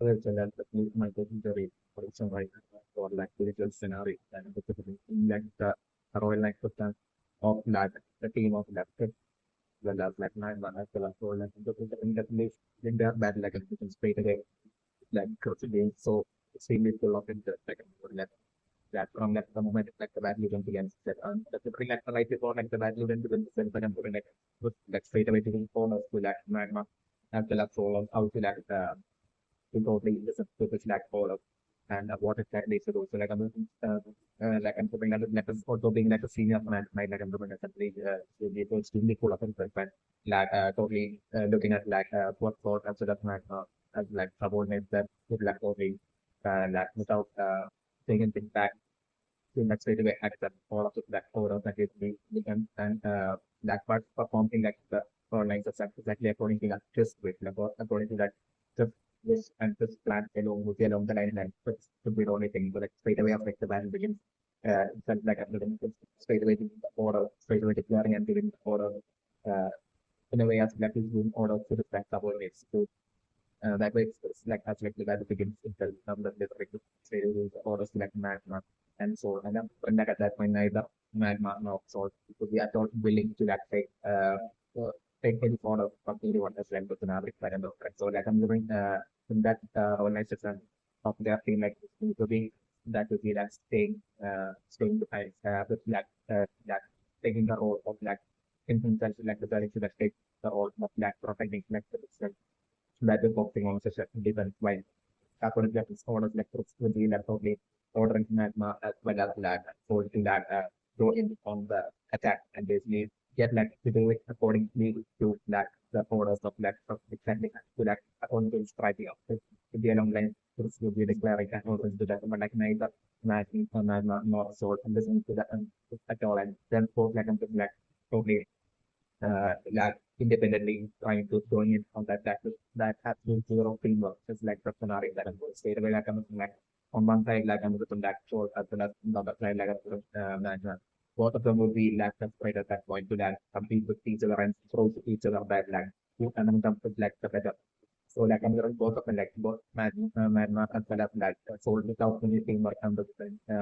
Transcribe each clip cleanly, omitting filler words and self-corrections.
Well, so that's my secondary for some right for like spiritual scenario and specifically like the royal like system of that the team of that well as like nine one as well as royal like in that list in their bad like a straight away like being so extremely full of interest like that from like the moment like the battle event begins that the bring like the right before like the battle event begins then second putting like straight away taking corners to like magma as well as all of how to like to totally listen to this like all of and what exactly to do. So like like I'm putting like also being like a senior man, like I'm doing essentially it was extremely full of interest and like totally looking at like what sort of sort of as like subordinates that would like totally like without taking things back to like straight away accept all of the like photos that we can and that part performing like the or like the steps exactly according to that just with like according to that just this and this plan along with along the line and it's to be the only thing but like straight away affect the band begins it's like everything straight away to the order straight away declaring and giving the order uh in a way as like is doing order to respect subordinates to that way it's like as like the battle begins itself that there's like the straight away the orders to like magma and so and then when like at that point neither magma nor so because we are not willing to like take any sort of from anyone as well with an average parent of friends. So like I'm living in that organization of their team like to be that would be like staying behind with like taking the role of like in himself like the direction that takes the role of like protecting like the system that is focusing on such a defense while according to the orders like with the laptop ordering magma as well as that so to that go in on the attack and basically get like to do it accordingly to that the orders of that of exactly to that according to the strategy of it to be along line to be declaring and also to that but like neither magma nor sword and listening to that at all and then for like and like totally like independently trying to join in on that absolute zero framework just like the scenario that I'm going to straight away like I'm like on one side like I'm looking that short as well as on the other side like management. Both of them will be like right at that point to that compete with each other and throw to each other that like who and them with like the better. So like I'm going both of them like both man as well as like sold without any framework and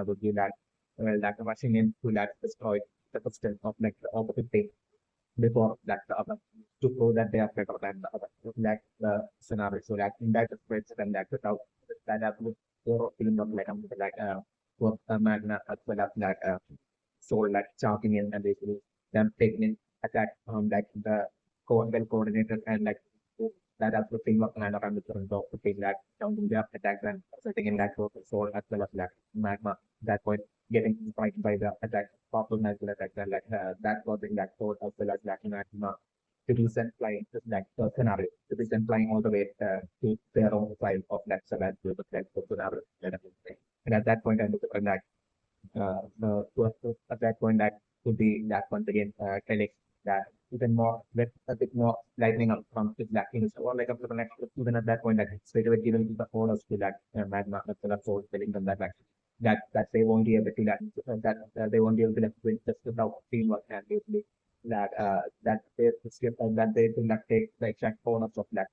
would be like well like rushing in to like destroy the substance of like the opposite thing before that the other to prove that they are better than the other. So that's the scenario. So that in that aspect, then that without that absolute zero feeling of like what Magna as well as like soul like charging in and basically them taking in attack like the well coordinated and like that absolute framework and around the different of to take that counting their attacks and setting in that soul as well as like Magma that point getting frightened by the attack powerful natural attack and like that causing that soul as well as like Magma to be sent flying just like the scenario to be sent flying all the way to their own side of that Sabat to the scenario. And at that point I look at that at that point that could be that once again telling that even more with a bit more lightning up from the black things or like up to the next even at that point that straight away given the orders to that magma that soul telling them that like that they won't be able to that they won't be able to like win just without teamwork and basically that they skip and that they will not take the exact orders of that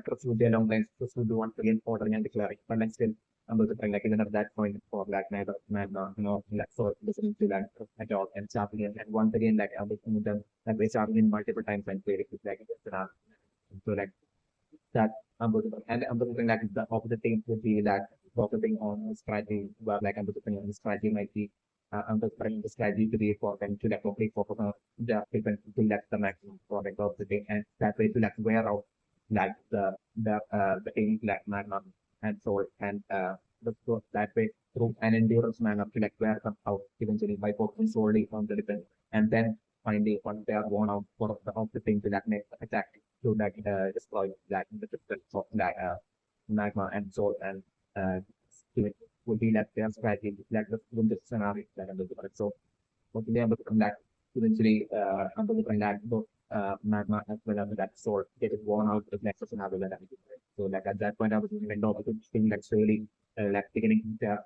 trust would be along lines trust would be once again ordering and declaring but like still under the like even at that point for like neither man like so listening to that at all and sharpening and once again like everything with them like they sharpening multiple times and played it with like so like that and thing like the opposite thing would be that focusing on strategy where like thing on strategy might be the strategy to be for them to like complete focus on the different to let the maximum product of the day and that way to like wear out like the things like magma and so and so that way through an endurance manner to like wear them out eventually by focusing solely on the defense and then finally once they are worn out for the thing to that make the attack to like destroy like the systems of like magma and soul and uh it would be like their strategy like the scenario like under the so what they are looking like eventually under the like both magma as well as that soul get it worn out with next scenario that I did. So like at that point I was even though because thing like really like beginning the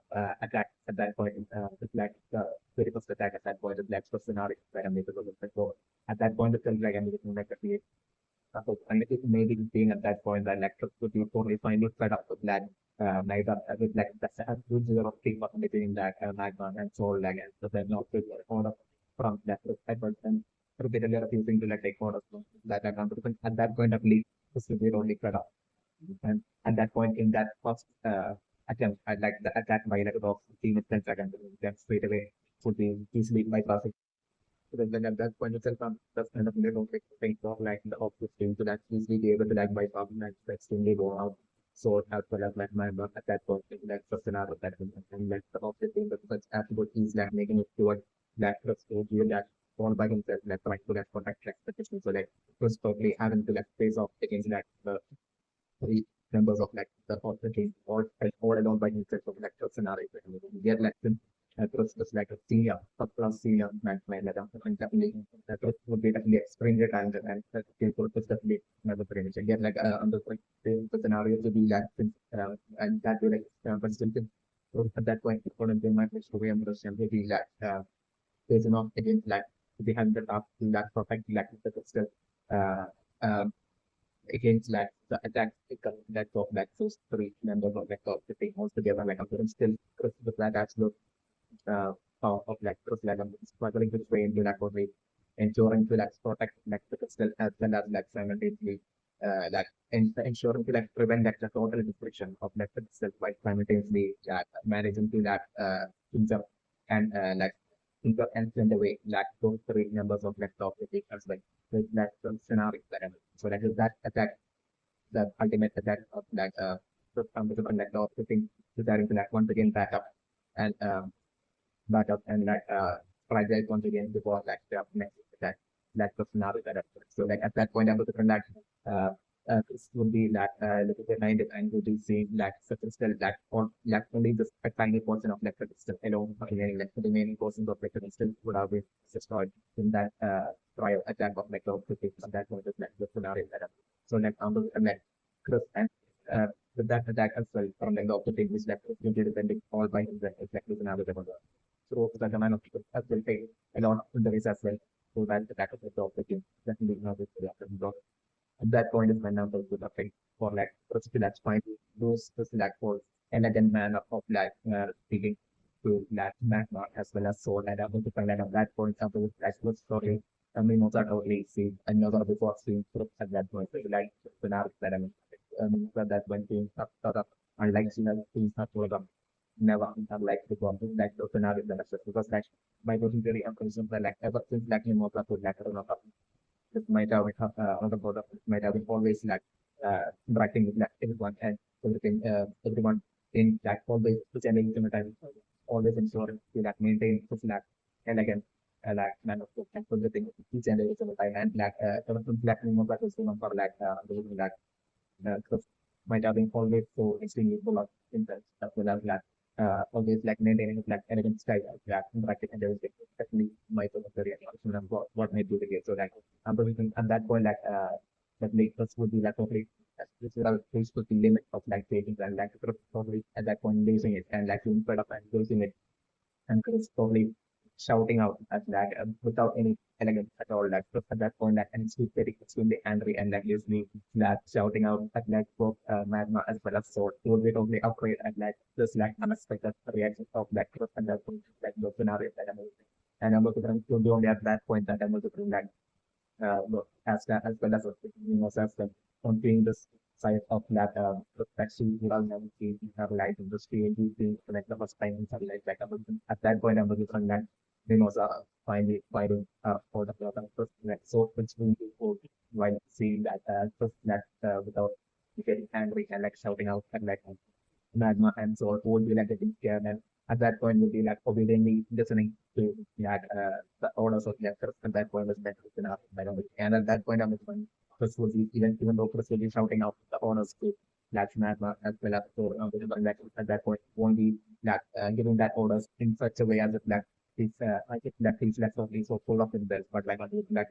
attack at that point with like the very first attack at that point is like first scenario where I'm able to look at so at that point it felt like I'm looking like a And it maybe being at that point that like would be totally fine with fed up with that neither with like that's a huge zero of teamwork between that Magma and Soul like and so they're not with order from that perspective and repeatedly refusing to like take orders from that account because at that point of league this will be only fed up. And at that point in that first attempt I like the attack by like about 15 or 10 seconds then straight away would be easily bypassing. So then at that point itself, that's kind of little thing of like the opposite team to that easily be able to like by popping and extremely go out. So as well as like my work at that point, that's the scenario that and that's the opposite team, but such attribute is like making it toward that stage you that all by himself, like trying to like protect expectations. So like was probably having to like face off against that three members of like the team or alone by himself of like the scenario. Get like that was just like a senior, top class senior man that and definitely that would be definitely extremely talented and that people was definitely never pretty much. Again, like on the like the scenario to be that and that way like but still so at that point according to my story I'm just simply like facing off against like they have the task to like perfect like the still uh um against like the attack that of like those three members of like the team all together like I'm still with that absolute of like those like struggling to train to like only ensuring to like protect like the crystal as well as like simultaneously like ensuring to like prevent like the total destruction of like the crystal by simultaneously managing to that injure and like injure and send away like those three members of like top as like with that scenario that so that is that attack the ultimate attack of like the competition like the operating desiring to like once again back up and backup and like fragile once again before like the next attack that was scenario that happened. So like at that point I was different like this would be like look at the 90 and would be seeing like such a still like or like only just a tiny portion of like still alone remaining like the remaining portions of like still would have been destroyed in that trial attack of like the at that point of like the scenario that happened. So like and like Chris and with that attack as well from like the opposite which like is depending all by himself like the scenario that was so the command of people as well take a lot of the race as well. So that the back of the top the team definitely not with the after block. At that point is when numbers would affect for like first that's fine those like for elegant manner of like speaking to like Magma as well as soul and able to find at that point example with like good story. I mean not totally see another before seeing at that point so, like scenarios that but that when things are sort of unlike things are sort of never like the problem like the scenario that because like my person very unconscious like ever since like more to like it might have another product might have been always like interacting with like everyone and everything everyone in like always pretending to time always ensuring to like maintain this like and again like man of like everything each and every single time and like ever since like more like for like doing like because my dubbing always so extremely full of interest as well as like always like maintaining like elegant style like interacting and everything. Especially my sort of career and what might do the game. So like I'm thinking at that point like that makes us would be like okay this is our face to the limit of like creating and like probably at that point losing it and like being fed up and losing it and Chris probably shouting out at that without any elegance at all. Like so at that point, like and he's very extremely angry and like usually that shouting out at like both Magma as well as Sword. He would be totally afraid and like this like unexpected reaction of like Chris and that like the scenario that I'm using. And I'm looking to be only at that point that I'm looking to like as well as as the on being this side of that protection you all never see have light industry and you see like the first time in sunlight like at that point I'm looking from that you know finally fighting for the product first like so which will be cool while seeing that first that without getting angry and like shouting out and like Magma and so would be like getting scared and at that point would be like obediently listening to like the orders of lectures at that point was better enough by the way. And at that point I'm when Chris would be even though Chris would be shouting out the orders to like Magma as well as so like at that point won't be like giving that orders in such a way as if like he's I think that he's like only so full of himself but like like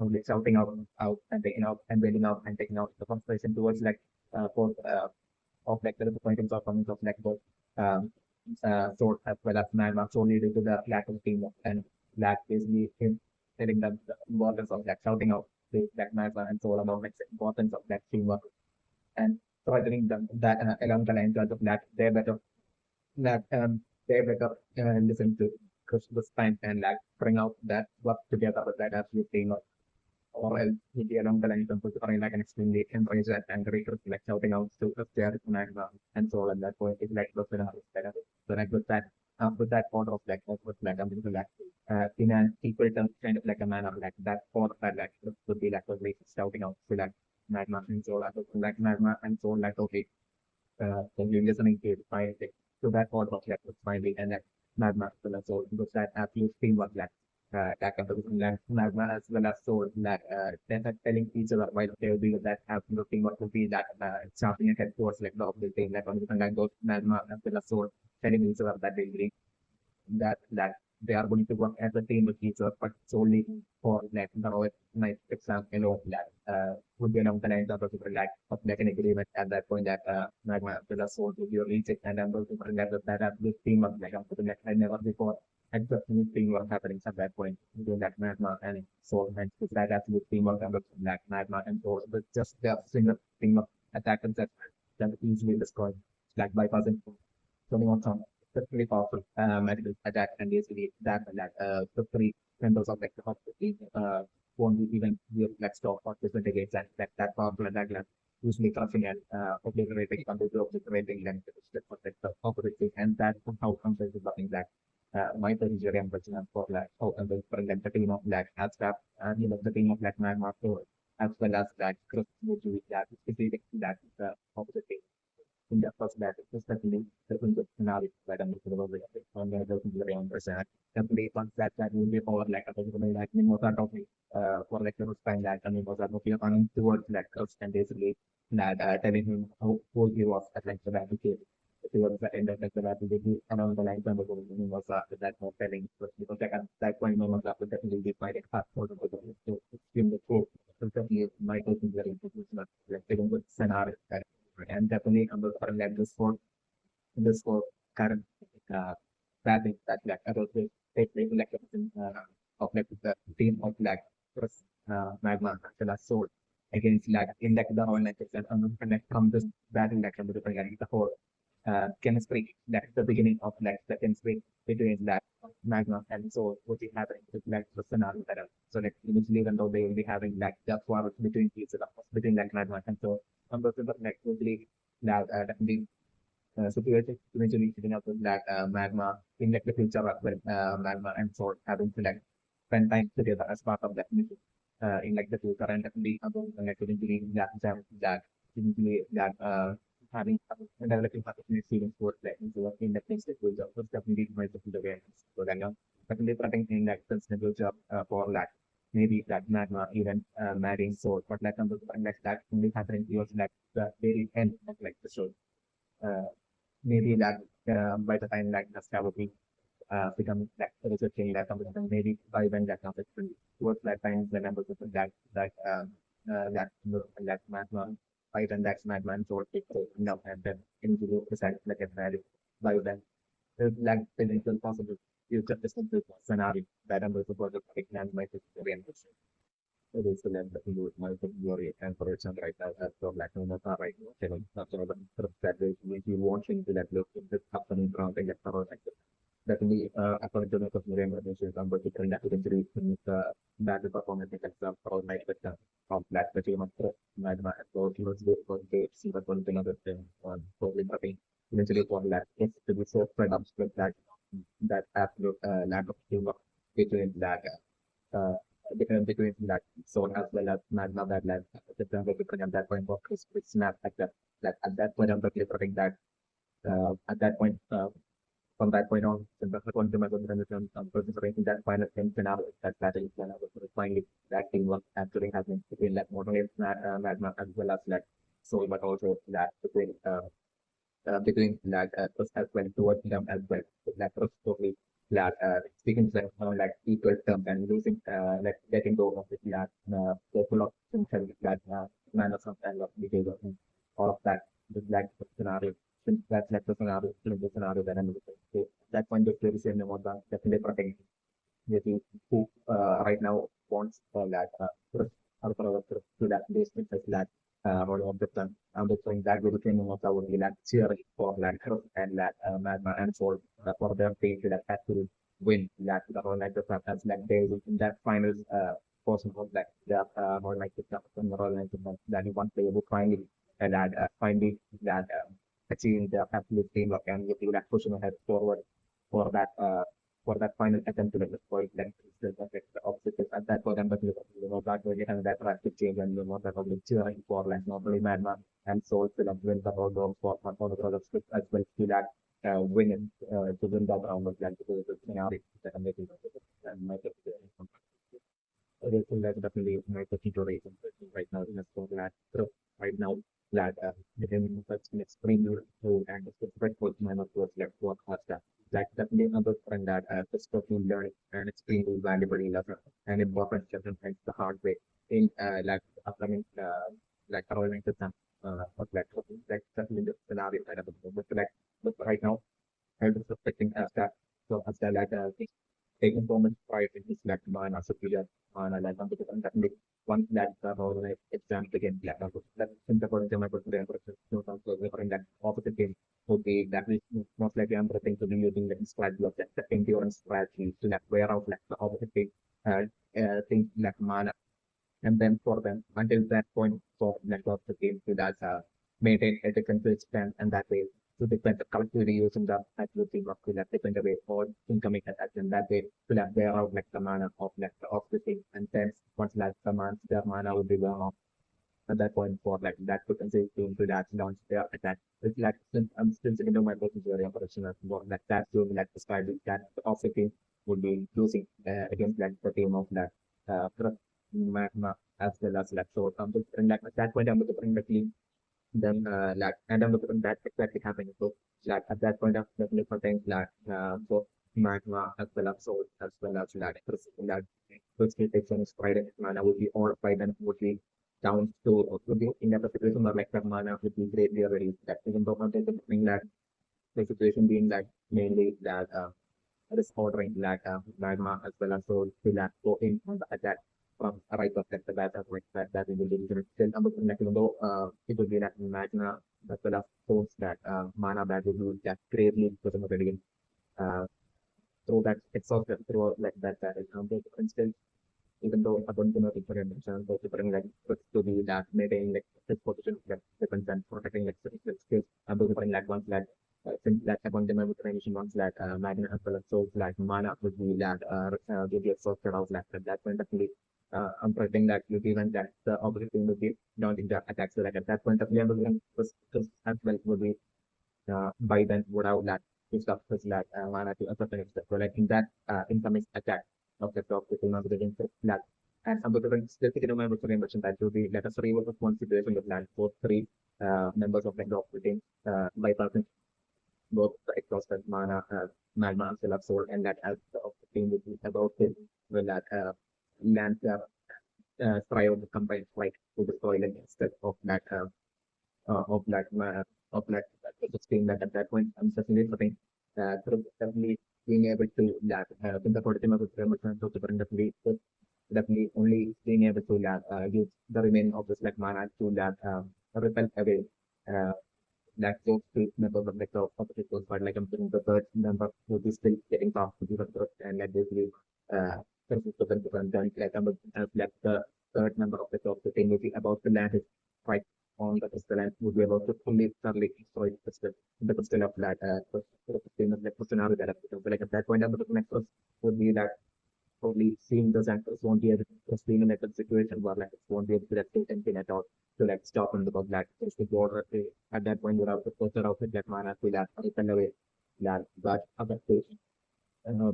only shouting out and taking out and wailing out and taking out the concentration towards like both of like the pointings or comments of like both um, sort as well as Magma solely due to the lack of teamwork and lack basically him telling them the importance of like shouting out that Magma and Soul about like the importance of that teamwork. And so I think that along the lines of that, that they better listen to Christmas time and like bring out that work together with that absolute teamwork. Or else maybe along the lines of like an extremely encourage that and creators like shouting out to their Magma and Soul at that point. It's like the scenario better. So like with that part of with like I'm like in an equal terms kind of like a manner like that part of that like would be like a really shouting out to like Magma and Soul like Magma and Soul like okay then you're listening to it fine to that part of like finally and like Magma and Soul because that absolute teamwork that contribution like Magma as well as Soul that then telling each other while they will be that absolute teamwork will be that sharpening ahead towards like the objective thing like on different like those Magma as well as Soul telling each other that they will that they are going to work as a team with each other, but solely for like the nice example of that would be along the lines of like an agreement at that point that Magma will soul to be reached and I'm going to bring that this team of like I never before had the teamwork happening at that point between that Magma and Soul and that absolute teamwork and like Magma and Soul but just the single teamwork attack that easily destroyed like bypassing turning on some really powerful medical attack and basically the three members of like the hospital won't be even give like stop or disintegrates and that powerful attack usually crushing and obliterating computer obliterating and the operating and that how comes into something that my theory for like how for like the team of like ASCAP and the team of like Magma as well as that Chris that specific that opposite in the first that is definitely the scenario that I'm looking over on the around percent. Definitely once that will be over like a particular like Mimosa topic for like the time that I mean was looking on towards like and basically that telling him who he was at like the advocate. He was the end of like the advocate along the lines of the Mimosa that was telling because like at that point Mimosa would definitely be quite hard for the to extremely cool. So definitely my person very important like the good scenario and definitely on the current like this for current uh planning that like about the take like of like the team of like first Magma the last soul against like in like the whole like and like from this battle like the different the whole chemistry that's the beginning of like the chemistry between that Magma and soul which is happening with like the scenario that so like initially even though they will be having like the war between each other between like Magma and soul like totally that the situation eventually sitting up with that Magma in like the future when Magma and Sword having to like spend time together as part of that mission in like the future and definitely like eventually eventually that having developing particular feelings towards like in the place that will definitely my the awareness so then definitely protecting like sustainable job for like maybe that Magma even marrying Sword but like like that only happening towards like the very end of like the show uh, maybe that by the time like the star will be become like researching that something maybe by when that comes towards that time the numbers of that magma by then that's magma and sort it so no and then into the percent like a value by then like the little possible future is the scenario that numbers of the and my experience. It is the land that we would my glory and for example right now as for like no right telling something about that we watching to that look in the happening around the like definitely according to the Korean organization number to turn that into bad performance in terms of night with the complex but you must Magma as well he was good for the see what one thing other thing on probably prepping eventually for that it's to be so fed up with that absolute lack of humor between that uh, between that zone as well as Magma that led the jungle because at that point was snap like that at that point I'm totally that at that point from that point on the one to my consideration considering that final thing scenario that is when I was finally that teamwork actually happening between like motorhead Magma as well as like soul but also that between that as well towards them as well. So that was totally that speaking to them like equal terms and losing like getting go of it that the full of themselves that manner some kind of behavior and all of that the like scenario. Since that's like the scenario that I'm looking at. So at that point the clearly saying about the definitely protecting who right now wants that to that distance as that all of the time. Between that we became of our like cheering for like Kirsch and like Magma and for their team to like actually win that the whole like the fact as like they in that final portion of like the or like the role like that one player who finally that finally that achieving the absolute teamwork and with you like pushing ahead forward for that final attempt to make the point then the obstacles at that point but that way and that drastic change and that only cheering for like normally Magma and Soul to like win the whole for the products as well to that win it to win that round of like the scenario that I'm making and my rating that definitely my particular rating right now in a score that right now that became such an extremely cool and disrespectful manner towards like work hard stuff. Like definitely another friend that just totally learned and extremely valuable lesson and important lesson and the hard way in like upcoming like following system like definitely the scenario kind of but right now I'm just expecting that so as that like taking so much pride in his like mana superior mana like one because definitely one that whole like exam again like that in the point my person no also referring that opposite game would be that is most likely I'm thing to be using like strategy of that the endurance strategy to like wear out like the opposite game uh, things like mana and then for them until that point for network the game to that maintain a defensive stance and that way to defend the collectively using the accuracy of the left defender way or incoming attack in that way to like wear out like the mana of the thing and then once like the their mana will be well off at that point for like that potential team to that launch their attack. It's like since I'm still into my position very operational like that to like describe that of the team would be losing against like the team of that Magma as well as like so and like at that point I'm looking at the team then like and I'm looking at that exactly happening. So like at that point I'm looking for things like so Magma as well as Soul as well as like which takes on Spider mana would be all five and would be down to would be in that situation or like that mana would be greatly already that even though I'm taking that the situation being like mainly that this ordering like Magma as well as Soul to like go in on the attack from right of that the battle like that in the division still I'm looking like even though it would be like Magma as well as Souls that mana that would be that greatly because of the through that exhausted through like that example for instance even though according to the information, those different like to be that maintaining like this position like weapons and protecting like certain skills those different like ones like since like according to my information ones like magnet as well as souls like mana would be that will be exhausted out like that point definitely I'm predicting that you given that the opposite team will be down in the attack so like at that point of view as well would be by then would have like used up his like mana to a certain extent. So like in that incoming attack of the top people not getting like and some of the still taking remember to mention that to be let us reverse of one situation with land for three members of the top team bypassing both the exhausted mana magma still of soul and that as the of the team would be about it will that land try out the combined fight to destroy like instead of that of that extreme that at that point I'm certainly putting definitely being able to that in the prototype of the different definitely only being able to use the remaining of this like mana to repel away uh, that those two members of like the opposite goals, but like I'm saying the third member will be still getting past to the third and like basically consist of different like I'm like the third member of the top the team will be about to land his fight on the crystal and would be about to fully thoroughly destroy the crystal of that like scenario that like at that point I'm the next would be that probably seeing those actors won't be able to stay in a situation where like won't be able to like, take anything at all to like stop them because like it's the border at that point you're out to put out with that mana to that open away that but other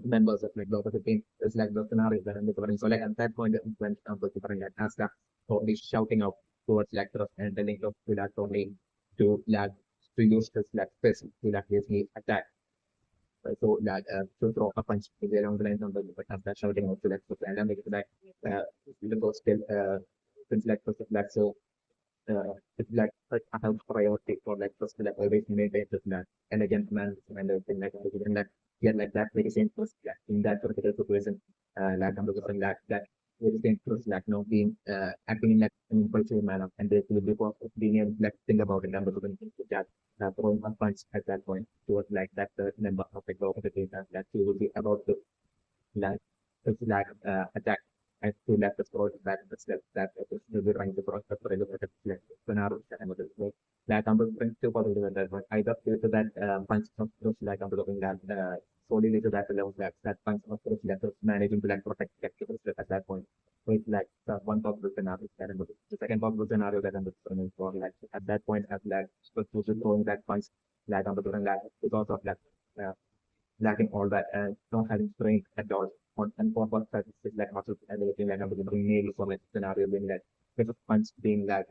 members of like the opposite team is like the scenario that I'm recovering. So like at that point when I'm recovering like as that totally shouting out towards like the and telling to that only to like to use this like fist to like basically attack so that to throw a punch along the lines of the but after shouting out to that so and then because that the goal still since like first like so it's like a health priority for like first like always maintain this that and again man and everything like and that get like that very same first like in that particular situation like I'm looking that very dangerous, like being acting in like an impulsive manner, and they will because of being able to like think about it, number to that throwing a punch at that point towards like that third member of the team that he will be about to like it's like attack and to let the score that the step that is really trying to cross the perimeter of the scenario that I'm going to like I'm going to follow that one either due to that punch of those like I'm looking at solely to that level that punch of those that is managing to like protect at that point. So it's like the one possible scenario that I'm looking. The second possible scenario that I'm looking for like at that point as like supposed to throwing that punch like I'm looking at because of that lacking all that and not having strength at all. And for what statistics like muscle ability, like I'm bring maybe for like scenario being that with a punch being that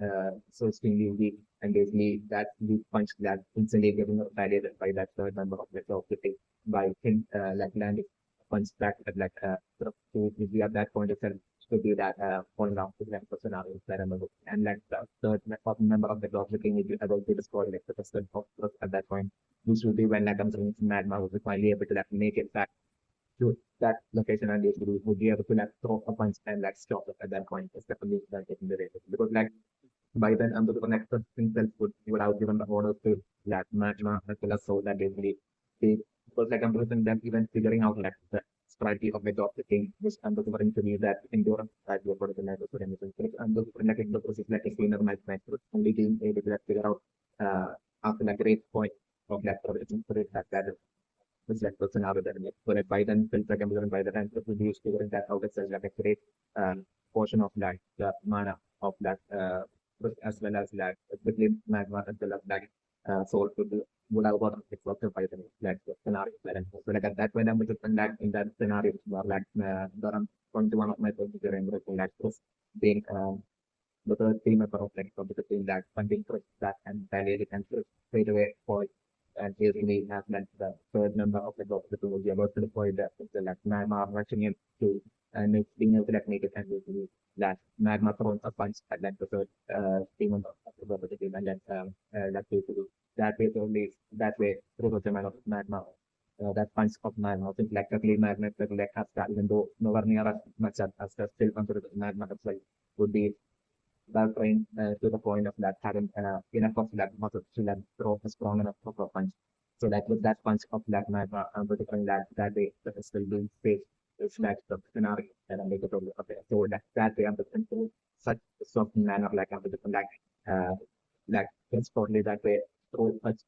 so extremely weak and basically that weak punch that instantly getting validated by that third member of the team by him like landing a punch back at like sort of to be at that point itself to be that falling down to like the scenario that I'm looking and like the third member of the dog looking if you about to destroy like the first at that point which will be when like I'm saying Magma will be finally able to like make it back to that location and basically would be able to like throw a punch and like stop it at that point. It's definitely like getting the race. Because like by then the next himself would have given the order to like Magma as well as so that basically they because like I'm person them even figuring out like the strategy of the job the king which I'm referring to me that endurance that you're for the level for anything. I'm like the process like a cleaner match only being able to like, figure out after like great point of that for it that was like person out of that. So like by then, since like I'm given by the time it will be used figuring that out itself like a great portion of like the mana of that as well as like between magma as well as like soul would have got explosive by the like the scenario. So like at that point I'm just like in that scenario where like there are point to one of my points here and like being the third team member of like from the team that funding for that and validated and straight away for and basically has meant the third member of the group that will be about to deploy the like magma rushing in to and it's being able to like make it and basically that magma throws a punch at like the third team member of the team and then that basically that way only that way through the amount of magma that punch of magma since like the clean magma that like has that even though nowhere near as much as the still considered magma like would be that point to the point of that having enough of that muscle to that throw a strong enough of a punch. So that with that punch of that magma, particularly that way that is still being faced is like the scenario that I'm making of it. So that way I'm looking to such a soft manner like I'm looking like it's totally that way through such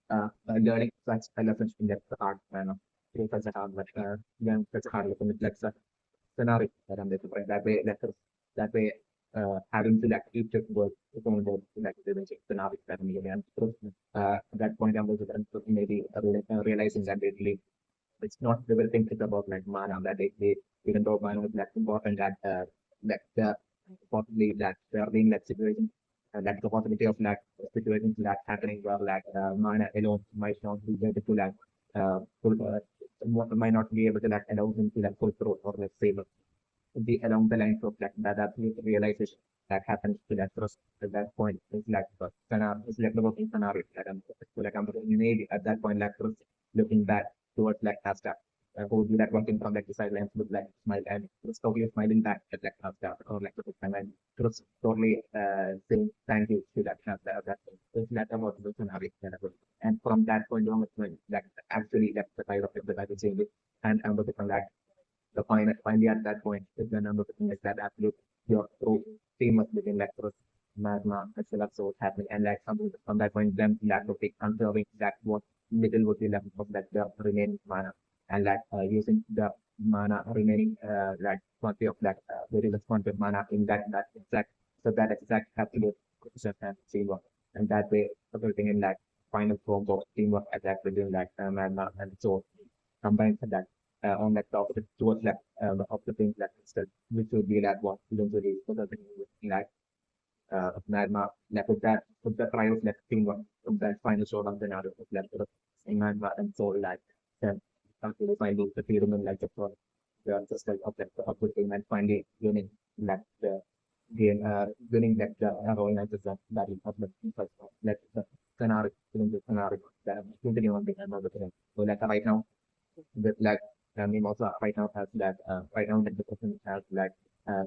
learning such a lesson in that hard manner. Through such a hard learn such a hard lesson with like such scenario that I'm looking for. That way having to like each of work from the like the basic scenario that I'm again. So at that point I was maybe realizing that basically it's not they will think it's about like mana that they even though mana is like important that like the possibly that there are being like situation that the possibility of like situations that happening where like mana alone might not be able to like full might not be able to like allow him to like full throat or like save the along the lines of like that realization that happens to that trust at that point is like the scenario is like the working scenario that I'm so like I'm maybe at that point like trust looking back towards like hashtag who would be like working from like the sidelines with like smile and trust totally smiling back at like hashtag or like the time and trust totally saying thank you to that hashtag that is like about the scenario and from that point on it's like actually that's the kind of like the type of change and I'm looking from that the finally at that point is the number of things that absolute your true famous within Lactose Magma as well as so what's happening and like something from that point them lactic conserving that what little would be left of that the remaining mana and like using the mana remaining like quantity of that very less quantity of mana in that exact so that exact absolute process and teamwork and that way everything in that final form of teamwork attack within like Magma and so combined with that on that top of the towards left of the pink left instead, which would be like what eventually so the thing like Magma left with that trials left teamwork of that final showdown scenario of left with Magma and Soul like then actually finding the pyramid like the just like of the team and finally winning left the game winning left the heroine as that is of the first left the scenario in the scenario that continue on the end of the game. So like right now with like Mimosa right now has that right now like the person has like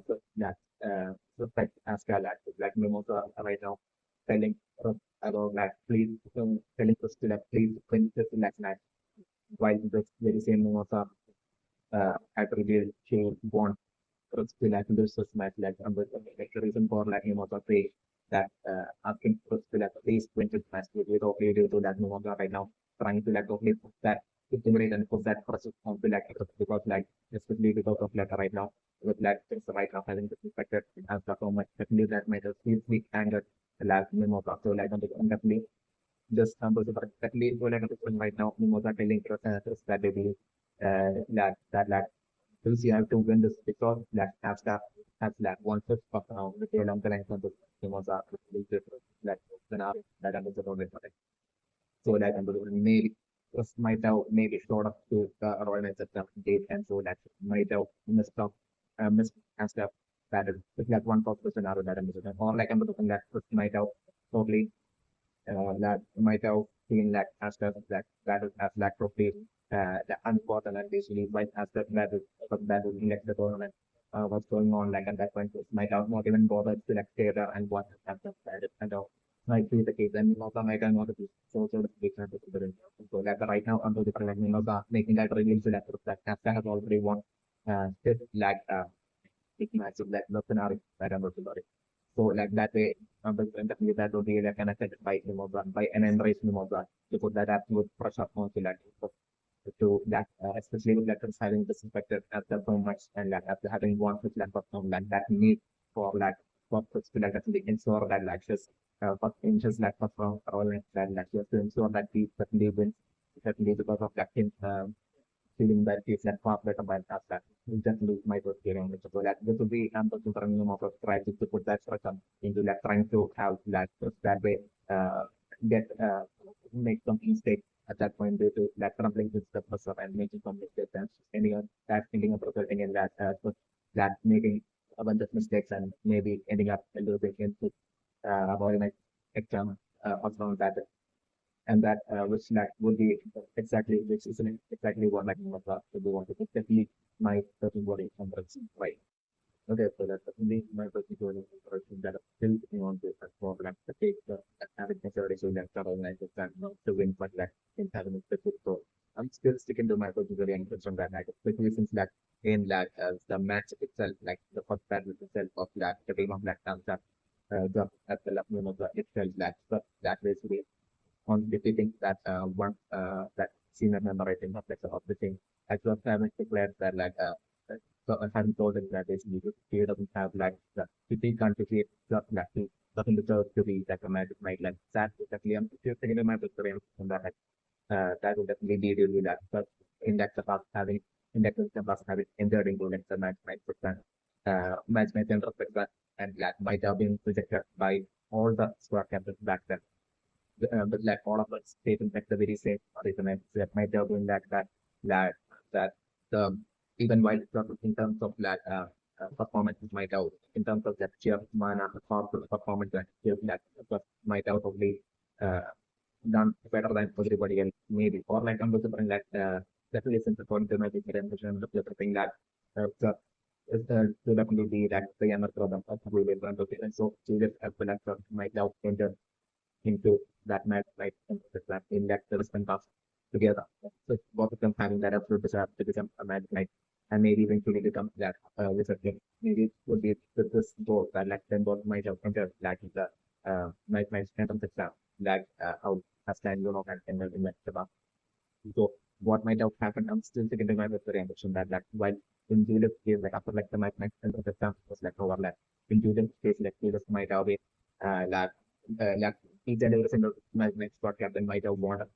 so Pascal like Mimosa right now telling about like please telling us to like please when just like that while the very same Mimosa attribute she want us to like this is like like the reason for like Mimosa say that asking us to like please when just match without due to that Mimosa right now trying to like okay put that intimidate and put that process on to like because like especially because of like right now with like things right now having disrespected as so much definitely that might have seriously angered the last Mimosa so like on the definitely just numbers are exactly what I'm doing right now. Mimosa telling us that they believe that since you have to win this because that has that one fifth of the along the lines of the Mimosa that that under the road. So that under maybe just might have maybe short up to the organized date and so that might have missed up missed and stuff that is like one possible scenario that I'm or like I'm looking that might have totally that might have seen that aspect that is as lack of the unfortunate basically might aspect that is like the tournament what's going on like at that point it might have not even bothered to like stay there and what happened that is kind of might be the case and also might have not be so the big so that right now under the like making that reveal to that Nasta has already won just like big match of that scenario that I'm looking at. So like that way, but definitely that would be like connected by Mimosa, by an embrace Mimosa to put that absolute pressure on to like to that especially with like having disinfected after so much and like after having one with like from like that need for like for to like actually ensure that like just for inches like from all like just to ensure that these certainly wins certainly because of that feeling that is that far better by us that we just lose my first feeling so that this will be considering of try to put that structure into like trying to have that way uh get make some mistake at that point due to that crumbling with the person and making some mistakes and ending up that ending up resulting in that that making a bunch of mistakes and maybe ending up a little bit into avoiding like exam also that and that which like would be exactly which isn't exactly what like what we want to definitely my certain body numbers right. Okay, so that's definitely my particular person that still on this program to take the having necessarily so that organize and to win but like in having a specific so I'm still sticking to my particular interest on that like especially since that in that the match itself like the first battle itself of that the game of that comes up just at the level of the itself that basically on defeating that one that senior member rating of the thing. I just haven't declared that like so I haven't told him that basically he doesn't have like the if he can't defeat just like he doesn't deserve to be like a magic knight like that is definitely I'm still thinking in my experience on that like, that will definitely be really that but in that about having in that about having entered into like the match percent match made in respect and that might have been rejected by all the squad captains back then but like all of us stating like the very same reason that might have been like that that the even while it's not in terms of like performance might have in terms of that sheer mana performance that sheer that might have probably uh, done better than everybody else maybe or like I'm looking like definitely since according to my definition of the thing that the is to definitely be that the younger program of and so serious as well as might have entered into that match, like that in that the pass together. So both of them having that absolute desire to become a match night and maybe eventually become that wizard game. Maybe it would be with this goal that like then both might have entered like the match phantom exam like how as time you know and in the so what might have happened, I'm still thinking my very ambition that while in Julius case, like after like the match and the system was like overlap. In Julius case, like Julius might have been like each and every single match squad captain might have wanted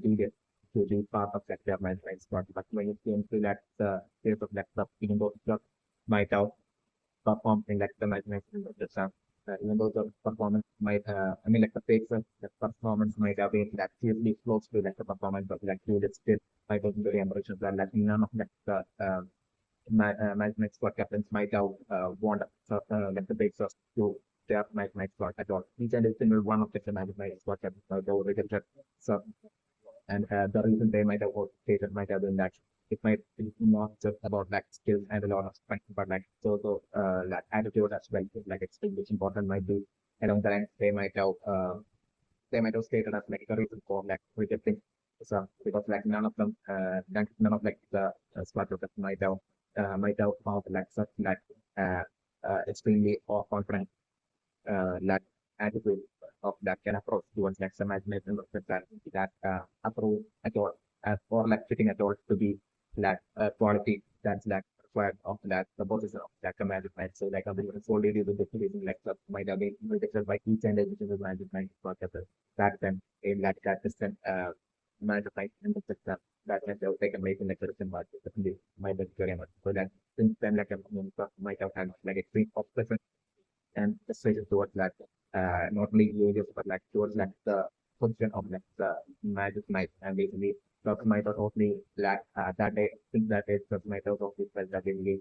Julius to be part of that match squad. But when it came to that case of like the even though just might have perform in like the match system. Even though the performance might, I mean, like the fakes, the performance might have been that seriously close to like the performance, but like you did still might have been very ambitious and like none of like the match squad captains might have wanted like the big first to their match squad at all. Each and every single one of the match squad captains might have rejected. So, and the reason they might have stated might have been that. it might be not just about like skills and a lot of strength, but like also like attitude as well. Like extremely important might be along the line they might have stated as like a reason for like rejecting some because like none of like the smart workers might have found like such like uh, extremely or confident like attitude of that can approach towards like some imagination of that approach at all or like fitting at all to be like quality that's like required of that the position of that management. So like it's already the definition like that might have been rejected by each and every single management worker that then in like that distant management in the system that meant they can make in like certain market definitely might be very much. So that since then like a might have had like extreme obsession and straight towards that not only villages but like towards like the position of like the magic knight and basically Dr. Might was totally lack that day since that day Dr. Might was totally felt that really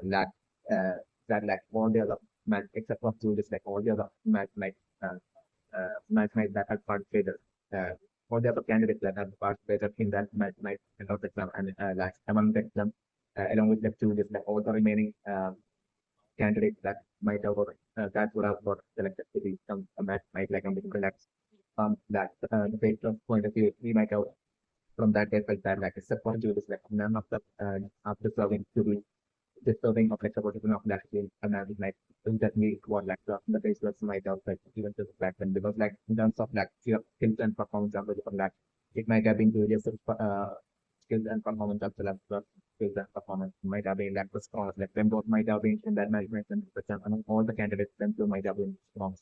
lack that like all the other match except for Judas like all the other match night that had participated all the other candidates that had participated in that match night and of the exam and like among them along with the Judas like all the remaining candidates that might have got that would have got selected to be some a match might like a bit relaxed that the based on point of view we might have from that day felt that like except for Judas like none of the after serving to be deserving of like supporting of that game and I was like that me what like the base was might have like even to back then because like in terms of like your skills and performance of that it might have been various skills and performance of the skills and performance might have been like the strong like them both might have been in that management and among all the candidates them two might have been strong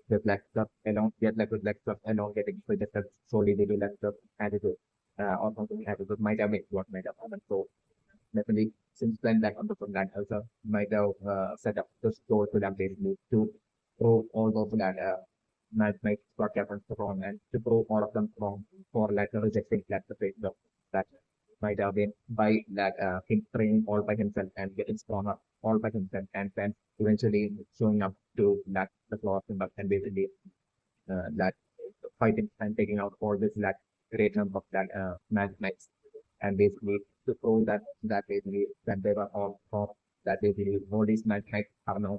with like stuff along get like with like stuff along getting suggested solely they do like stuff attitude or something attitude might have made what might have happened so definitely since then like on the front line also might have set up the store to that basically to prove all those that might what happens wrong and to prove all of them wrong for like rejecting like the faith of that might have been by that him training all by himself and getting stronger all by himself and then eventually showing up to that the class and basically that fighting and taking out all this like great number of that match and basically to prove that basically that they were all from that basically all these match are now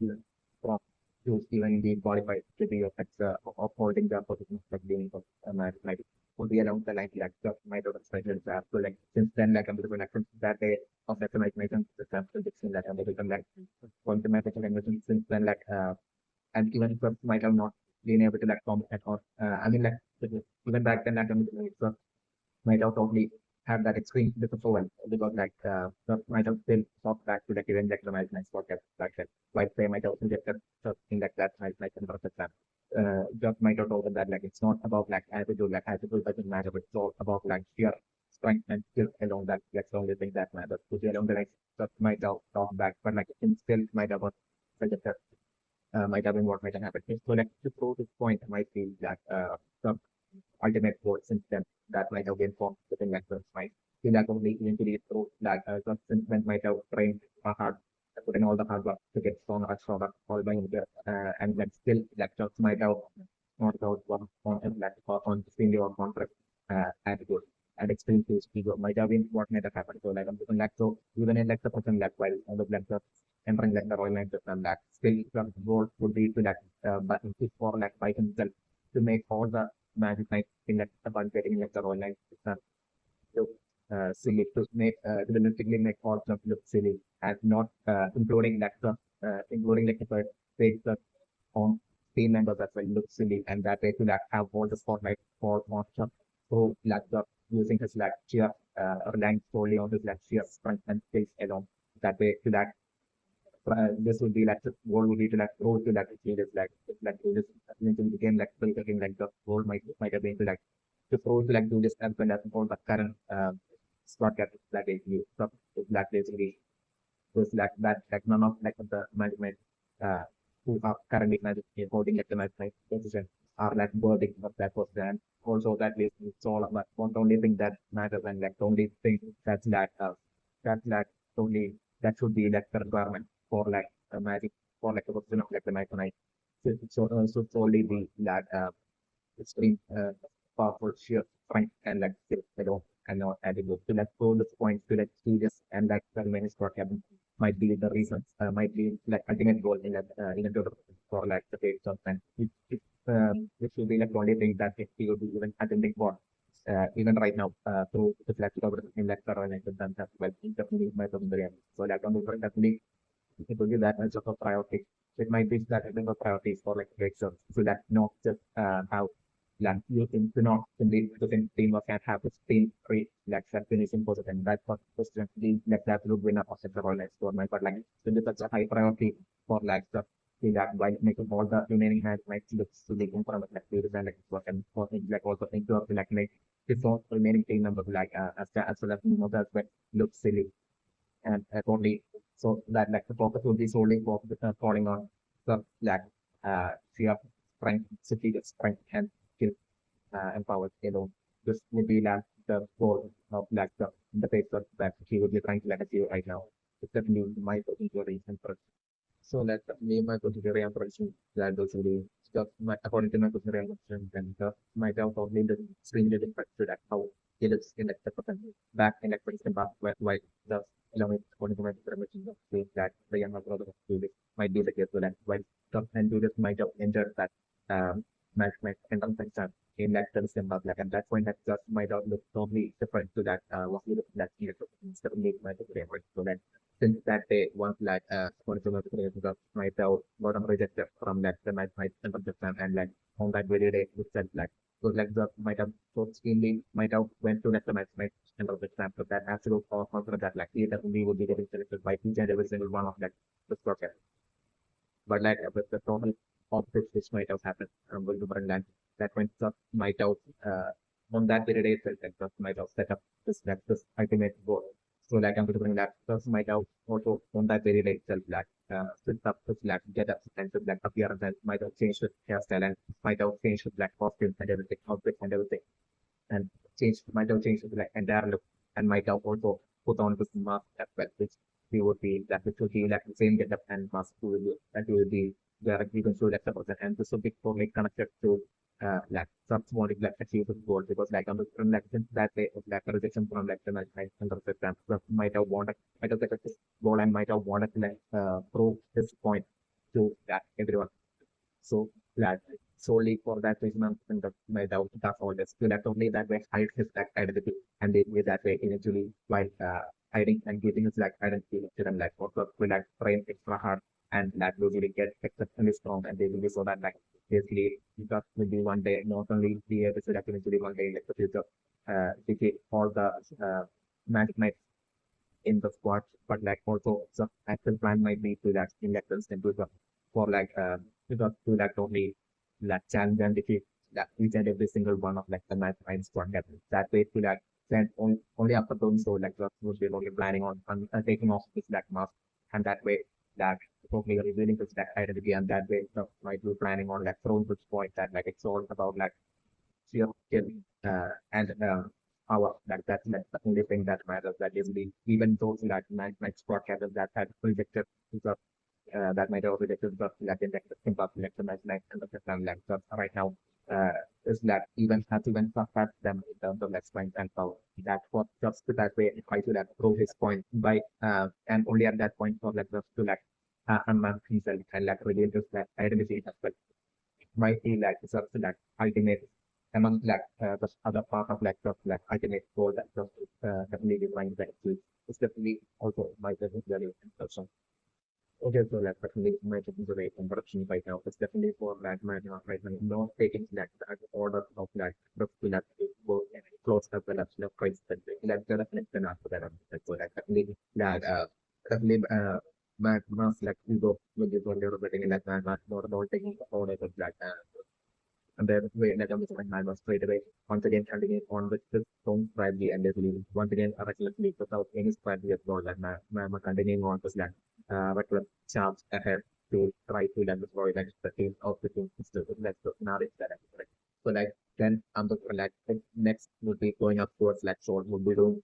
even from to even be qualified to be of holding the position of being of match would be along the line like the might have expected that so like since then like I'm like since that day of the mathematics system prediction that I'm become like quantum mathematics since then like and even if might have not been able to like comment at all I mean like even back then like might have totally have that extreme disapproval because like might have still talked back to like even like the management podcast like that. Like they might have suggested something like that might like convert them. Just might have told them that like it's not about like attitude doesn't matter, but it's all about like sheer strength and skill along that that's the only thing that matters. So along the like just might have talked back, but like it still might have suggested might have been what might have happened. So like to prove this point might be that some ultimate goal since then that might have been formed within networks might feel like only eventually through that since might have trained hard put in all the hard work to get stronger and stronger all by himself and then still lectures might have not out one on on single or contract attitude and experiences ego might have been what might have happened. So like I'm looking like so even in like the person like while on the lecture entering like the Royal Knights and that still the goal would be to like but it's for like by himself to make all the magic night in like about getting like the Royal Knights look silly to make realistically make all stuff look silly and not including like the including like the fake the on team members as well look silly and that way to like have all the spotlight for monster so like the using his like sheer relying solely on his like sheer strength and skills alone that way to that this would be like the goal would be to like go to like changes like to this eventually became like again like the goal might have been to like to go to like do this as well as all the current broadcast that basically stuff that basically was like none of like the management uh who are currently managing holding like the management position are like worthy of that person and also that is it's all about one the only thing that matters and like the only thing that's like only that should be like the requirement for like a magic for like a person of like the night so solely be that extreme powerful sheer strength and like skill and not attitude. So like all those points to like serious and like the many sport cabin might be the reasons, might be like ultimate goal in that in a development for like the page of and it should be like the only thing that if you will be even attending for even right now through the flex cover in like the Royal Navy done as well. Definitely my so like on the definitely it will be that much of a priority. It might be that having a priority for like breakthroughs so that not just how like you think to not simply within teamwork and have a team rate like that finishing position. That's what question the next absolute winner of the Royal tournament. But like so this is such a high priority for like the that while making all the remaining hand match looks to the front of like the and like work and for like also think of like make the remaining team number like as well as as well looks silly and only so that like the focus will be solely falling on the like sheer strength, superior strength and skill empowered alone. This would be like the goal of like the paper that he would be trying to like achieve right now. It's definitely my particular reason for it. So let me my particular impression that those will be stuff my according to my particular impression then might have probably the extremely different to that how it is in like the back in like for example why the allowing according to my permission of saying that the younger brother of Julius might be the case so that while Tom and Julius might have entered that match entrance exam in that December like at that point that just might have looked totally different to that what we looked at here so certainly my favorite so that since that day once like according to my permission might have gotten rejected from that the might entrance exam and like on that very day itself like so like the might have so extremely might have went to next match and of example that absolute or confident that like either we would be getting selected by each and every single one of that this project. But like with the total optics which might have happened with the brand that went up might have on that very day itself that just might have set up this ultimate goal. So like I'm going to bring that just might have also on that very day itself like set up this like get up and to like appearance and might have changed the hairstyle and might have changed the black costume and everything, outfit and everything and might have changed the like entire look and might have also put on this mask as well, which we would be that which would be like the same getup and mask will be that will be directly controlled as the person and this will be totally connected to like some small like achieve the goal because like on the from like since that way of like a rejection from like the night under the exam might have wanted might have like a goal and might have wanted to like prove this point to that everyone so glad solely for that reason I'm thinking that my doubt that's all this will only that way hide his like identity and they way that way eventually while hiding and giving his like identity to them like what will like train extra hard and that will really get exceptionally strong and they will be so that like basically that will be one day not only be able to like eventually one day like the future defeat all the magic knights in the squad, but like also some actual plan might be to that in that instance for like to that only like challenge and defeat that each and every single one of like the match nine squad captains. That way to that then only after doing so like the would be only planning on taking off this black mask and that way that totally revealing this black identity and that way the might be planning on like throwing this point that like it's all about like sheer skill and power. That's the only thing that matters. That is the even those that might spot captains that had rejected the that might have rejected the that in the impact selection match like and the system like so right now is that even has even surpassed them in terms of like strength and power. That was just to that way try to like prove his point by and only at that point for like just to like unman himself and like reveal his like identity as well might be like sort of like ultimate among like the other part of like the like ultimate goal that just definitely defines that it's definitely also my very person. Okay, so like definitely my consideration corruption right now is definitely for like my right now not taking like the order of like the like work and close as well as the price that like the definition after that so like definitely that definitely mass like ego will be one little bit in like not about taking the order of like and then we ended up with Magma straight away. Once again, continuing on with this stone strategy and leaving. Once again, recklessly without any strategy at all. Like Magma continuing on with that reckless charge ahead to try to land destroy like the team of the team system. Let's go narrative that right. So like then the like next would be going up towards like short would be doing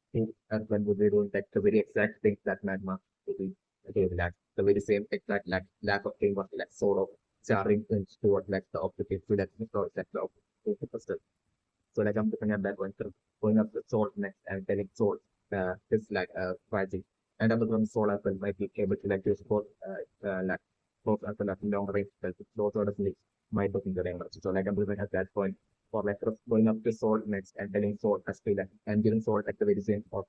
and when would be doing like the very exact things that Magma would be doing like the very same exact like lack of teamwork like sort of jarring things toward like the objective to that destroy like the objective system. So like I'm looking at that one, going up the sword next and telling sword is like fighting. And I'm looking sword as well might be able to like use both like both as well as long range spells. Those sort of things might look in the range. So like I'm looking at that point for like going up the sword next and telling sword as well and giving sword at the very same spot.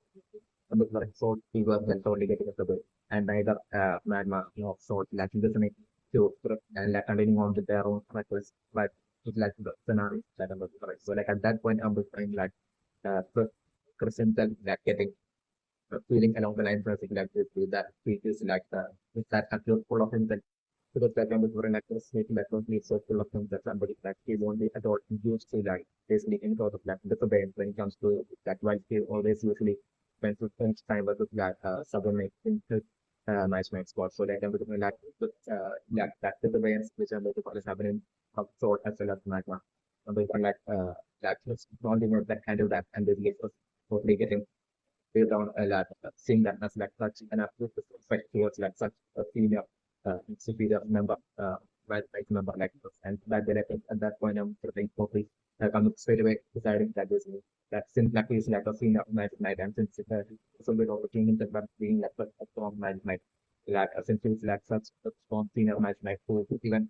I'm looking like sword fever then totally getting up the way. And neither Magma sword like listening to and like continuing on with their own request. But it's like the scenario that I'm looking for. So like at that point I'm looking like Crescental like getting feeling along the line pressing like this with that features like with that accurate full of himself because that kind of an actor making that completely so full of himself somebody like he won't be at all used to like basically any sort of like disobedience when it comes to that while he always usually spends time with that subordinate in his nice man squad. So that can be like like that disobedience which I'm looking for is happening of sort as well as magma. And we can like that just don't even that kind of that and this gets us totally getting built on a lot, seeing that as like such an absolute respect towards like such a senior, superior member, right member like this. And that direction at that point, I'm thinking, okay, like I'm straight away deciding that this is that since like is like a senior night and since it's a bit of a king that being like a strong night, like since it's like such a strong senior night who even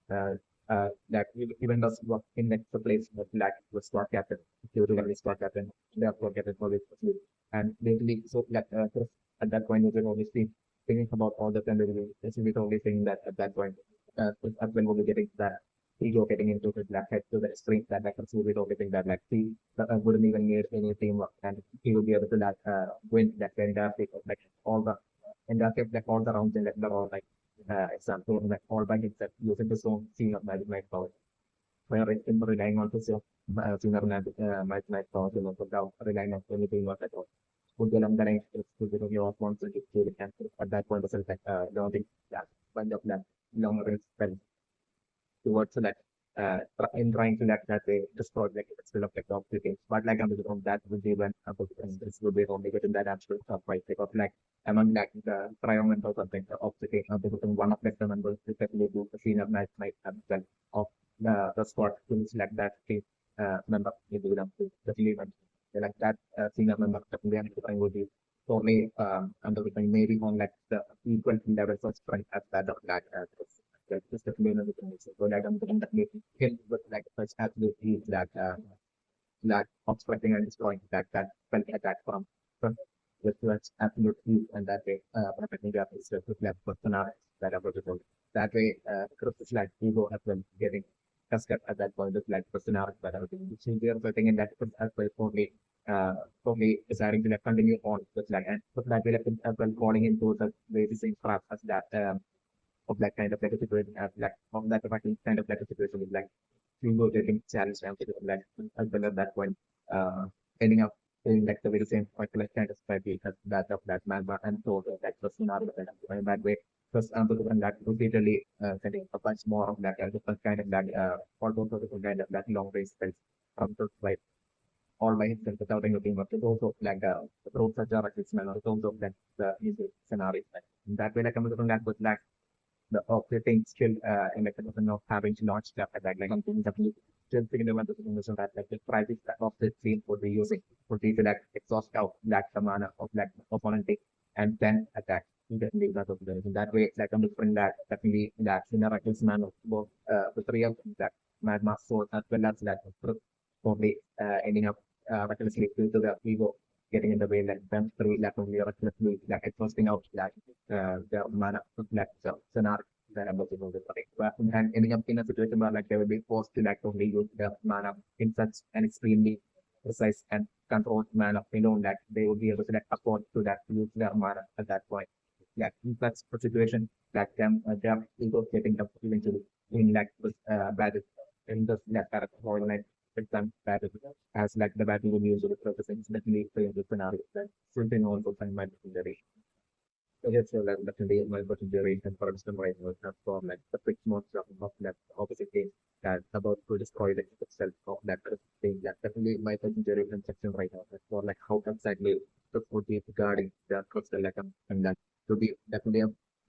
uh, that even does work in like the place of like the squad captain, theoretically squad captain, therefore captain for this facility. And basically, so like Chris, at that point, we were obviously thinking about all the time, we were only saying that at that point, when we were getting that ego getting into his black head to the extreme that like we were getting that like he wouldn't even need any teamwork and he would be able to like win that entire thing of like all the and that like all the rounds in like the all like example like all by himself using his own senior magic night power. Where in relying on his senior magic night power without relying on anything else at all. Would be along the line to your wants to the cancer. At that point, the like don't think that bunch of that long range spell towards that in trying to like that they destroy like it's still of like the games. But like I'm from that would be when this would be only within that absolute top right because like among like the triumph or something of the game one of like the members especially do the senior night night well of the squad things like that team member into them to the event. Like that senior member definitely would be only under the maybe on like the equal levels of strength as that of that just definitely another thing. So like I'm thinking that maybe him with like such absolutely that that obstructing and destroying that spell attack from with such absolute ease and that way protecting the is just left personal that are visible. That way Chris is like ego as well getting casket at that point is like personal that are so they are sitting in that as well for me deciding to like continue on with like and but that way like as well falling into the very same trap as that of that kind of like a situation like of that kind of like a situation is like you go getting challenged and like as well at that point uh ending up in like the very same particular kind of strategy as that of that Magma and so that was not in that way. Because and that repeatedly setting a bunch more of that different kind of that almost a different kind of that long range spells from the like all by himself without any teamwork. It's also like the road such a smell or it's also that the music scenario. That way like I'm looking at with like the operating skill in the condition of having to launch stuff like that. Like I'm definitely still thinking about the situation that like the private of the team would be using would be to like exhaust out that the mana of like opponent take and then attack. Definitely that of the that way like I'm looking that definitely that Cineraki's man of both the three of them, that Magma sword as well as that probably ending up recklessly to the ego getting in the way like them three like only recklessly like exhausting out like the mana like the scenario that I'm looking for the and ending up in a situation where like they will be forced to like only use the mana in such an extremely precise and controlled manner alone that they will be able to like afford to that use their mana at that point. Yeah, in such a situation like them their ego getting up eventually in like this battle in this like character or like exam battle as like the battle will usually represents definitely in the scenario that something also find my secondary. So yes, so like definitely my consideration for instance right now is for like the quick monster of that opposite game that's about to destroy the itself of that thing that definitely my consideration section right now is for like how exactly the would be regarding the crystal like and that to be definitely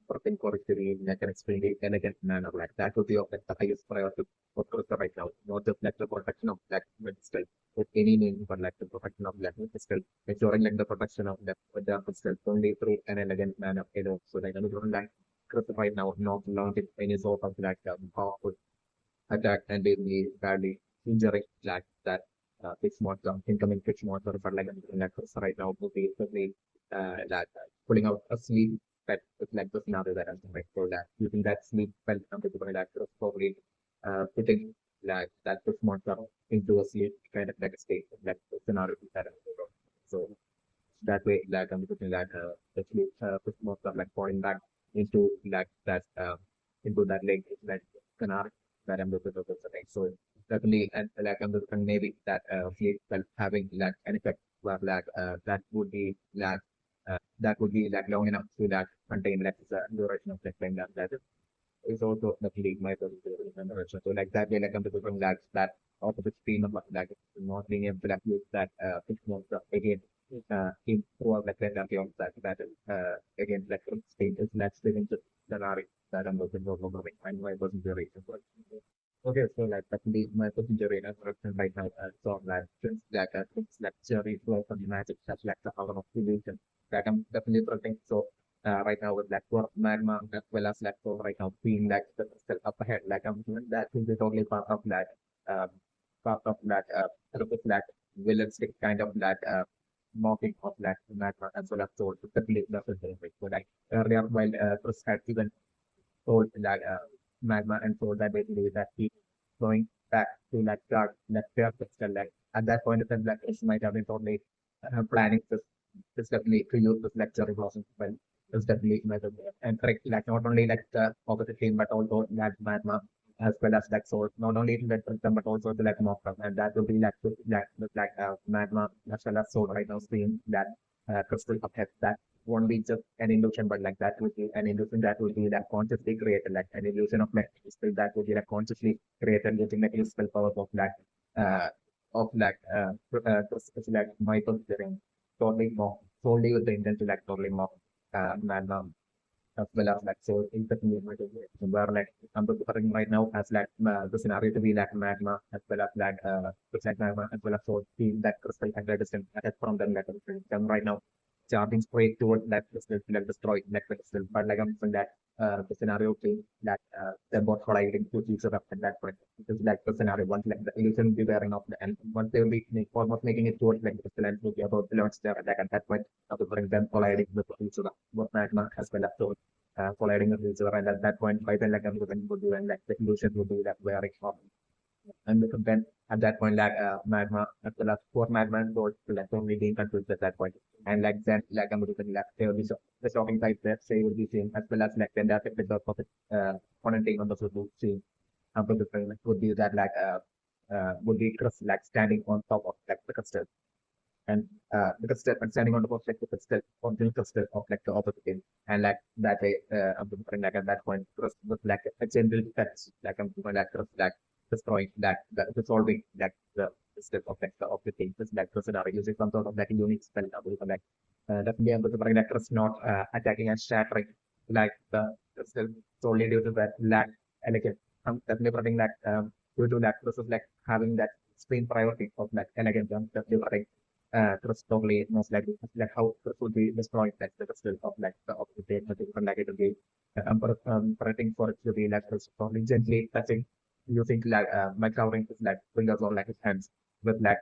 prepping for it to be in like an extremely elegant manner. Like that would be of like the highest priority for Krista right now. Not just like the protection of like crystal with any name, but like the protection of like crystal, ensuring like the protection of the crystal only through an elegant manner. So like I'm doing like Krista right now, not launching any sort of like powerful attack and they may badly injuring like that pitch monster, incoming pitch monster, but like right now would be certainly that pulling out a sleep that is like the scenario that I'm right for that. Using that sleep spell something to like probably putting like that pitch monster into a sleep kind of like a state like the scenario that I'm so that way like I'm putting that the sleep pitch monster like falling back into like that into that lake that scenario that I'm looking for something. So definitely, and like I'm looking maybe that fleet well having like an effect where like that would be like long enough to like contain like the duration of like playing that is also definitely my direction. So like that way like I'm looking that opposite stream of like not being able to like use that fictional stuff again in throughout like the of that again like state is like living the scenario that I'm looking for and why wasn't very important. Okay, so like definitely my procedure in production right now so like since things like cherry flow from the magic such like the power of illusion that I'm definitely protecting. So right now with like for magma as well as like for right now being like the still up ahead like I'm doing that will be totally uh part of sort of that villain kind of mocking of that magma as well as soul. So definitely that's the thing. So like earlier while Chris had even told that magma and soul that basically that he going back to that dark that dark crystal like at that point of time like it might have been totally planning this definitely to use this lecture blossom well it's definitely method and correct like not only like the opposite team but also that magma as well as that soul not only to that system but also to like mock and that will be like magma as well as soul right now seeing that crystal uphead that won't be just an illusion, but like that would be an illusion that would be like consciously created, like an illusion of magic spell that would be like consciously created using the spell power uh, of like Michael Steering, totally mock, solely with the intent to like totally mock, man, as well as like so interestingly where like I'm preparing right now as like the scenario to be like magma as well as like magma as well as so feel that crystal and the distance from them like them right now charging straight towards that crystal to like destroy that crystal but like I'm saying that the scenario thing that they're both colliding to each other at that point because like the scenario once like the illusion will be wearing off the end once they will be almost making it towards like the crystal and will be about to launch their attack at that point of the bring them colliding with each other both magma as well as so colliding with each other. And at that point, Python like everything would be when like the illusion would be that very common. And then at that point, magma as well as four magma and gold like only being confused at that point. And like then like I'm looking like they will be the shopping type that say will be same as well as like then that with the profit commenting on the football scene. Like would be that would be just like standing on top of like the custard and because step and standing on the box like the step on the step of like the opposite game and like that way I'm preparing like at that point with like a general defense like I'm doing like destroying that resolving like the step of like the of the team just like the scenario using some sort of like a unique spell like definitely I'm preparing like just not attacking and shattering like the still solely due to that lack elegant I'm definitely preparing that due to that this is like having that screen priority of like elegant definitely trust totally most likely like how trust would be destroyed like the crystal of like the opposite like it will be operating for it to be like trust probably gently touching using like my covering is like fingers or like his hands with like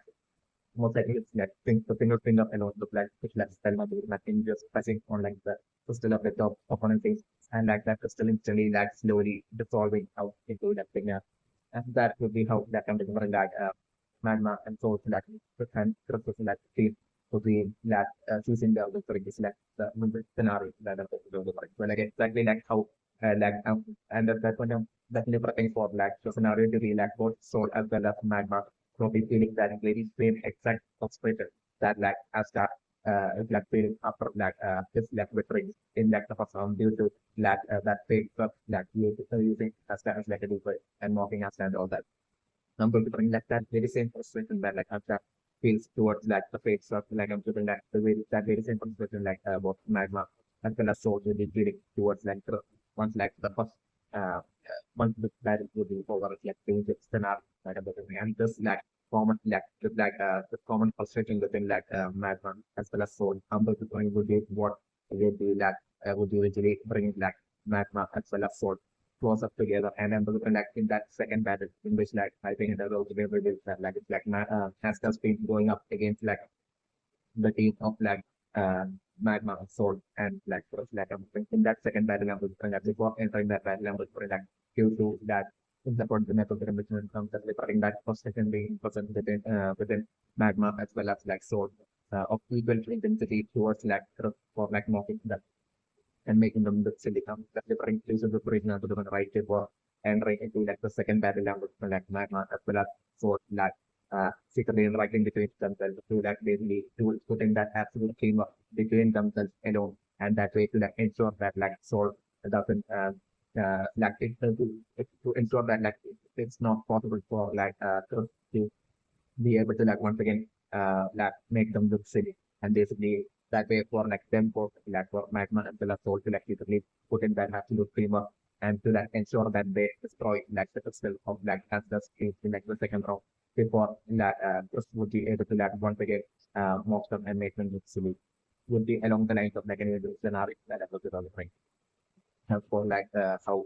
most likely it's like the single finger alone look like which like spell might be nothing just pressing on like the crystal of the top opponent face and like that crystal instantly like slowly dissolving out into that finger and that would be how that can be like magma and so like and crystals like team would be like choosing the victory is like the scenario that I'm going to do. Well, like exactly like how and at that point I'm definitely preparing for like the scenario to be like both soul as well as magma so be feeling that very same exact substratum that like as that is like feeling after like this like victory in like the first round due to like that fake of like using as like a deeper and mocking us and all that. I'm going to bring like that very same frustration that like Abstract feels towards like the fate of like I'm doing like the very that very same frustration like about magma as well as Soul will be leading towards like once like the first uh, once the battle will be over, like the scenario like about it. And this like common the common frustration within Magma as well as Soul. Humble to going would be what would be would usually bring Magma as well as Soul close up together, and then like in that second battle in which I think the role will be that it's Haskell's been going up against the team of Magma Sword and first in that second battle I'm before entering that battle I'm due to that in support the method of mission comes that regarding that first second being present within Magma as well as Sword of equal intensity towards for mocking that and making them look silly. That different places of original to the right for entering into the second battle language for Magma as well as for secretly interacting between themselves to basically to putting that absolute teamwork between themselves alone and that way to ensure that Sword doesn't to ensure that it's not possible for to be able to once again make them look silly and basically that way for them for Magma and the Soul to literally put in that absolute framework and to ensure that they destroy the pistol of as the speed in the second round before just would be able to once again mock them and make them look silly would be along the lines of an individual scenario that I was developing for how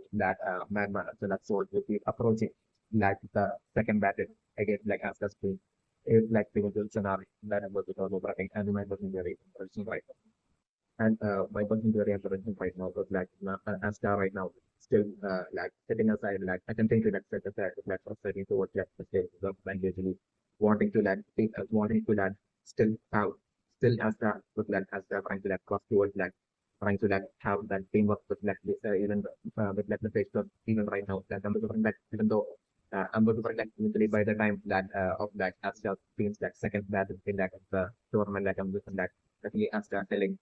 Magma and the Soul would be approaching the second battle against as the speed is the individual scenario that I was developing and my person very interesting right now. And my person very interesting right now was Asta right now still setting aside attempting to set aside for setting towards the state of usually wanting to wanting to still have still Asta with Asta trying to cross towards trying to have that teamwork with this even with the face of even right now I'm looking even though I'm looking for literally by the time of Asta teams second battle in the tournament I'm looking that he Asta telling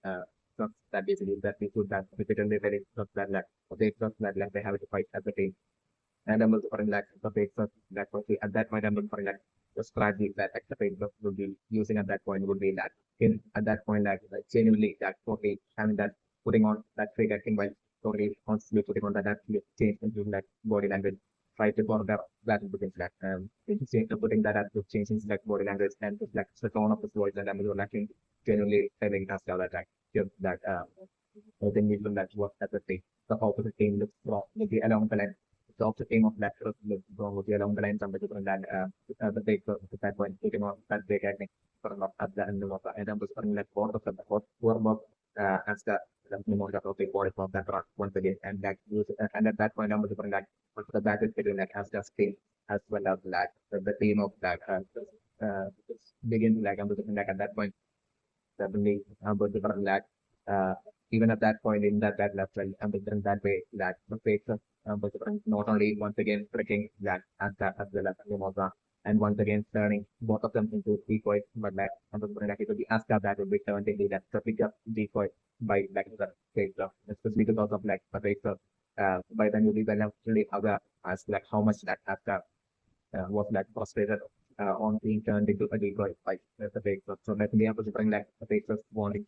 trust that basically that we should that repeatedly very trust that they trust that they have to fight as a team. And I'm also for the base of at that point I'm looking for the strategy that the base would be using at that point would be in at that point genuinely totally having that putting on that fake acting while totally constantly putting on that actually change into body language. Try to for that between putting that as changing body language and the tone of the voice and I'm actually genuinely telling us that that I think even that's what at the thing. The opposite team looks wrong. Maybe along the line. The opposite team of that looks wrong. Maybe along the line, somebody from the big at that point, taking on that big acting for not at the end of the and I'm just putting board of the warm up as the more of the body of that rock once again and use and at that point I'm just putting the back is between as the team as well as the team of begin I'm just putting at that point certainly but uh, even at that point in that level and then that way the fakes but not only once again tricking at the level of and once again turning both of them into decoys but it would be Asta that would be turned into the bigger decoy by the fakes especially because of the fakes by then you will eventually aware as how much that Asta was frustrated on being turned into a decoy by the fakes so let me able to bring the fakes warning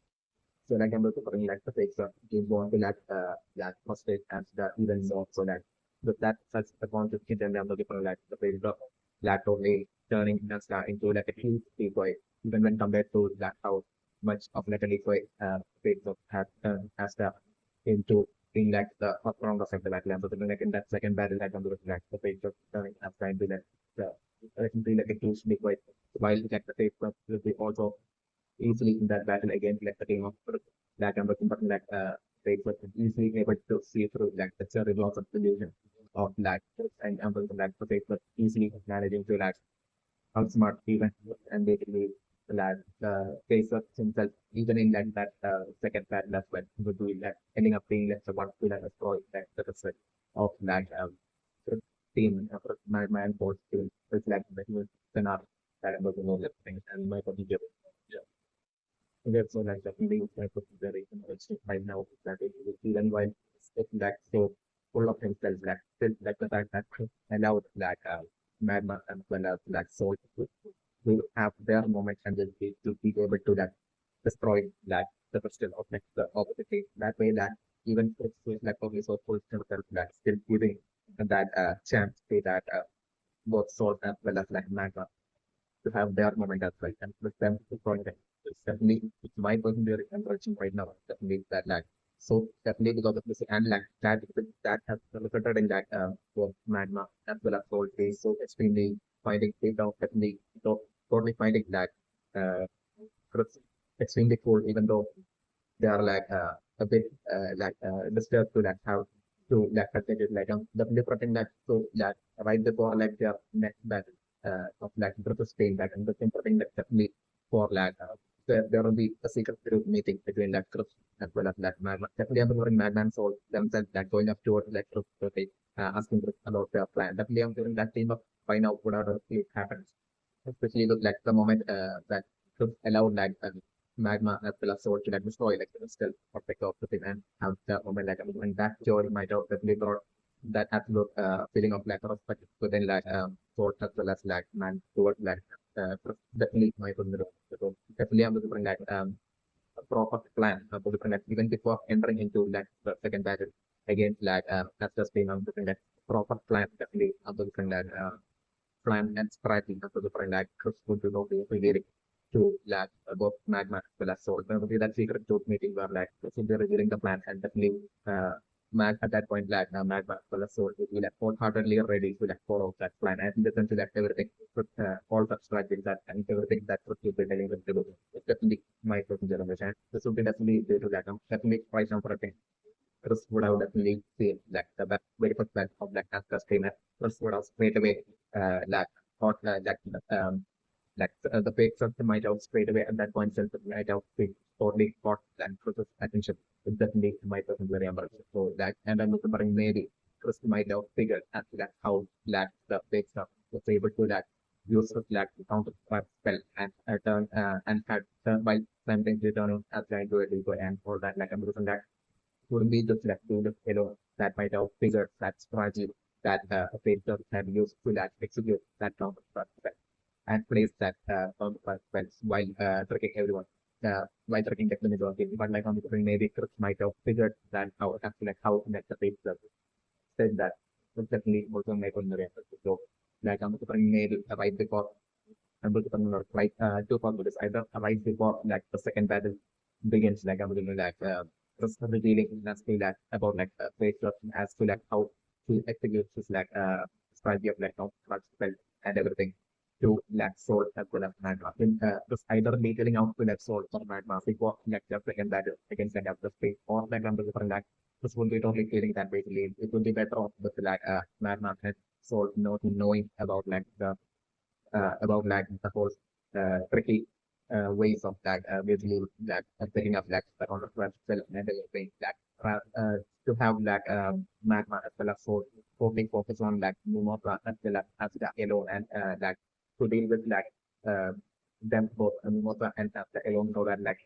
so I'm also putting the fakes game want to frustrate and the even more so with that such a concept then I'm looking for the fakes of totally turning Asta into a huge decoy even when compared to how much of a decoy fakes of have turned Asta into being the first round of the battle. So in that second battle, I'm going to the page of turning Asta into the a huge decoy. While the face will be also easily in that battle against the team of I'm looking for face was easily able to see through the cherry blossom solution of and I'm looking the face was easily managing to outsmart even and basically face of himself even in second battle as well would be ending up being the one to destroy the result of team my man force team it's the human scenario that I'm looking at things and my body yeah. Okay, so definitely my consideration also right now that it is even while it's so full of himself still the fact that allowed Magma as well as Soul to have their moment and then to be able to destroy the still of like the opposite team. That way that even if it's like probably so full themselves that still giving that chance to that both Salt as well as like Magma to have their moment as well. And with them to project. It's definitely it's my personal encouraging right now. Definitely that like so definitely because of this and like that has resulted in that both Magma as well as Salt is so extremely finding it out definitely totally finding that uh extremely cool even though they are like a bit disturbed to like how to like percentage like definitely protect that so that right before like their next battle of like versus Spain that and the protecting that definitely for like there will be a secret group meeting between that group as well as that Madman. Definitely I'm hearing Madman soul themselves that going up towards that group to take asking group about their plan. Definitely I'm hearing that team of find out whatever it happens. Especially look like the moment that group allowed like Magma as well as Soul to like destroy like the still perfect of the thing and have the moment like when that joy might have definitely brought that absolute feeling of like respect within like Soul as well as like man towards like uh, definitely my opinion. So definitely I'm looking for like a proper plan for the like even before entering into like the second battle against like that's just being I'm looking at proper plan definitely I'm looking at plan and strategy for the like good to know the really to like both Magma as well as Soul. Probably that secret group meeting where like so they're revealing the plan and definitely Mag at that point like Magma as well as Soul will be like wholeheartedly ready to like follow that plan and listen to that everything all the strategies that and everything that would be telling them to do. It's definitely my personal generation. This would be definitely due to like definitely right now for a thing. Chris would have definitely seen like the very first batch of like Astra streamer. Chris would have straight away like thought the fake structure might have straight away at that point self might have been totally caught and Chris's attention. It definitely might have been very embarrassing. So that and I'm remembering maybe Chris might have figured as to that how like the fake stuff was able to like use it like counter spell and turn and had by simultaneously turning as like do it and all that like I'm losing that would be the flexible fellow that might have figured that strategy that a painter had used to that execute that counter spell and place that counter spells while tricking everyone. While tricking the majority, but like on the other maybe Chris might have figured that out as to like how that the painter said that was definitely also made on the record. So like I'm putting maybe right before I'm putting right two possibilities either right before like the second battle begins like I'm doing like just revealing that's that about like face as to like how to execute this like strategy of like how to spell and everything to like soul as well as magma. Just either detailing out to like soul or magma before like the second battle against like the space or like I'm different like this would be totally feeling that basically it would be better off with like magma and soul not knowing about like the whole tricky ways of like basically like setting up like the on the web cell and everything like to have like magma as well as so totally focus on like more as well as the alone and like to deal with like uh, them both Mimosa and the alone so that like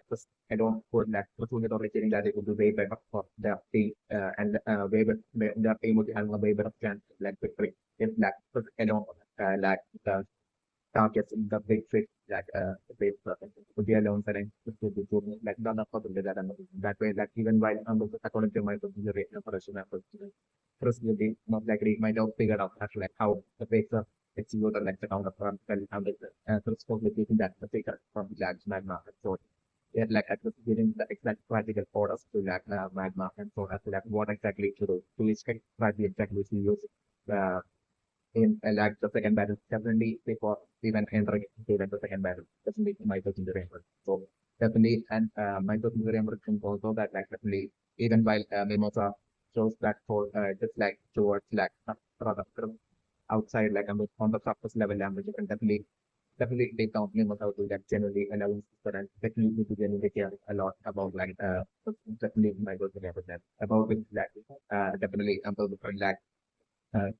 just I don't put like the already saying that it would be way better for the team and way better the team would have a way better chance like victory if like just alone like the targets in the big fish like the big person would be alone setting like none of them did that and that way like even while according to my rate operation efforts first will be not likely might have figured out actually like how the base of executed like the counter from how the first complicating that the figure from large magma and so yeah, like at the beginning the exact practical orders to like magma and so as to like what exactly to do to which strategy exactly to use uh, in like the second battle, definitely before even entering into like, the second battle, definitely my person the rainbow. So definitely and my person the rainbow can also that like definitely even while Mimosa shows that for just like towards like rather outside like on the surface level language you can definitely take down Mimosa to that generally allows and definitely to generally care a lot about like definitely my person represent about with that definitely about the like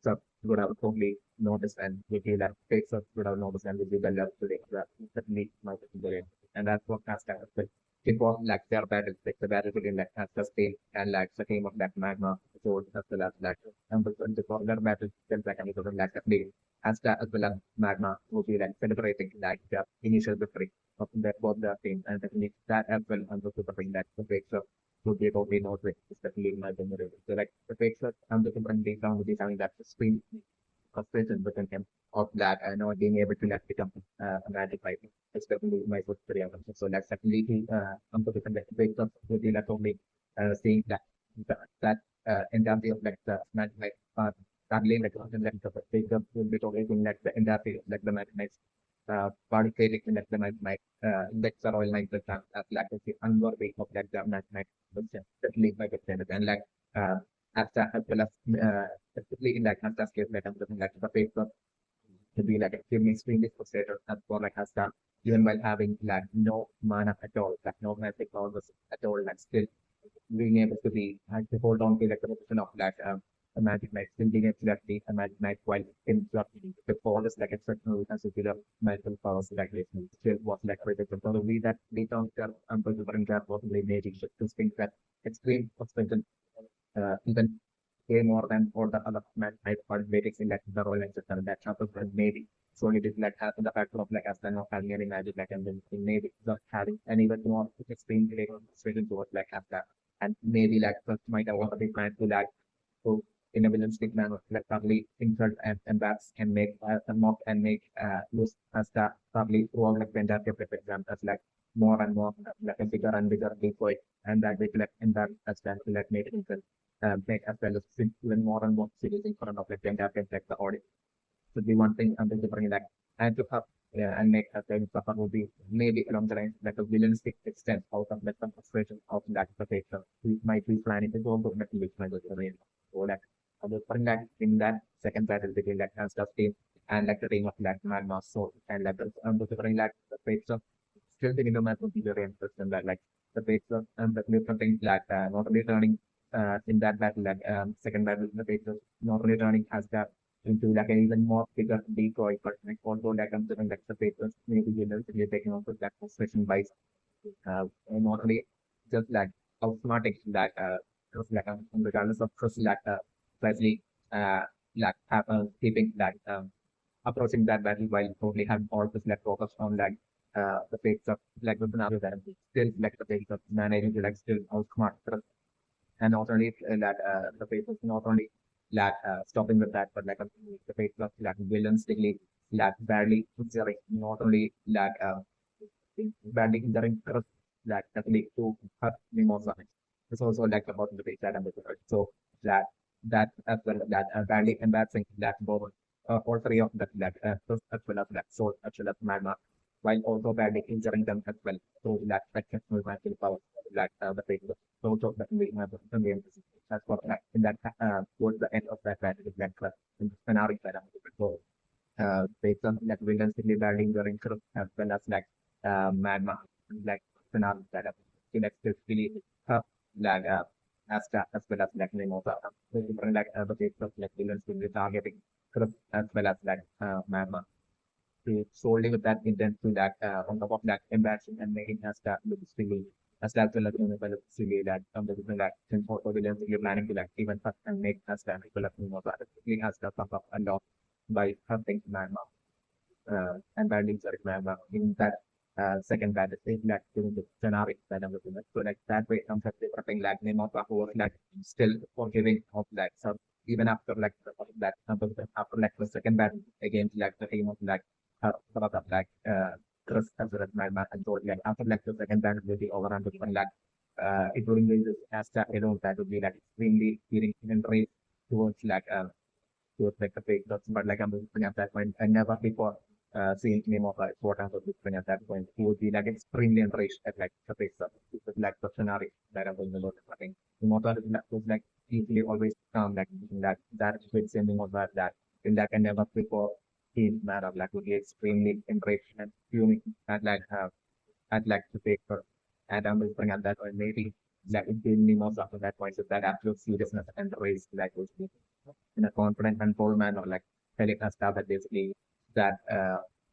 stuff would have totally noticed and we feel that fakes would have noticed and we developed today that certainly my secondary. And that's what has kind of been it was like their battle, like the battle between like Asta's team and like the team of like Magma, so as well as like the popular battle then like any sort of like the Asta as well as Magma will be like celebrating like the initial victory of the both the teams and definitely that as well and the super thing that the fakes of would be totally not with especially in my memory. So like the fakes of the super thing down would be having that screen frustration within him of that not being able to like become a magic fight, especially my foot career. So that's actually the different like based on the not only seeing that entirety of like the magic fight sadly like something like the big will be totally doing like the entirety of like the magic night participating in like the magic night that's the royal night that as like the unworthy of like the magic night certainly by the standard and like as well as especially in like Hasta's case, like I'm looking at the paper to be like extremely frustrated as for like Hasta, even while having like no mana at all, like no magic powers at all, like still being able to be to hold on to like the position of like a magic knight, still being able to like be a magic knight while in the forest like exceptional as a bit of magical powers like this still was like critical. So the way that they don't different was really maybe to think that extreme frustration even way more than all the other men I participated in like the role and system that happens when maybe so it is like the factor of like as not having any magic like and then maybe just having an even more extreme straight into what like after and maybe like just might have already planned to like to in a villainous manner like probably insult and bats and make mock and make lose as the probably throughout like the entire exam as like more and more like a bigger and bigger decoy and that will like and that as well to like make as well as even more and more serious in front of like the entire like the audience. So the one thing I'm going to bring that and to have and make a kind of suffer will be maybe along the lines like a villainous extent out of like some frustration of that protection. We might be planning to go to metal which might go to the so like other bring that in that second battle between like Stuff team and like the team of like Magma so and like to bring like the fates of still thinking the math would be very interesting that like the fates of the different things like not returning in that battle, like second battle, the Patriots not returning has that into like an even more bigger decoy, but like although like considering like the Patriots maybe winners, if you're taking also that position by and not only just like outsmarting that just like regardless of just like slightly like keeping that approaching that battle while totally having all this like focus on like the fakes of like the scenario that still like the fakes of managing to like still outsmart and not only that the papers not only like stopping with that, but like the papers like villains really like badly injuring not only like badly injuring Chris like that lead to her mimosa. It's also like about the page that I'm looking at. So that as well that badly embarrassing that both all three of that Chris as well as that soul as well as Magma while also badly injuring them as well. So that affects magical power like the paper. So that we have the game that's what like in that towards the end of that battle is that in the scenario that I'm looking for based on like villains really badly during Chris as well as like Magma like scenario that so that's just really tough like as well as like Mimosa. So different like the case of like villains will be targeting Chris as well as like Magma to solely with that intent to that on top of that embarrassing and making us that look silly as that will like silly that the different that since for villains you're planning to like even first and make us that people like more that really has the pop up a lot by hurting Magma and banding sorry Magma in that second bad is like during the scenario that I'm looking at. So like that way comes up with something like Mimosa who was like still forgiving of that. So even after like that after like the second battle against like the team of like sort of like Chris as well as Magma and so like after like the second battle will be over and different like it will be this as that you know that would be like extremely feeling in race towards like to like the fake dots, but like I'm looking at that point, I never before seen name of like what I was looking at that point. He would be like extremely enraged at like the fake stuff. It's like the scenario that I was going to look at. Immortal was like easily always calm, like that with sending of that in that I never before seen man of like would be extremely enraged and fuming at like the fake and I'm looking at that point maybe like it gave me most after that point so that absolute seriousness and raise like was in a confident control man or like telling us that basically that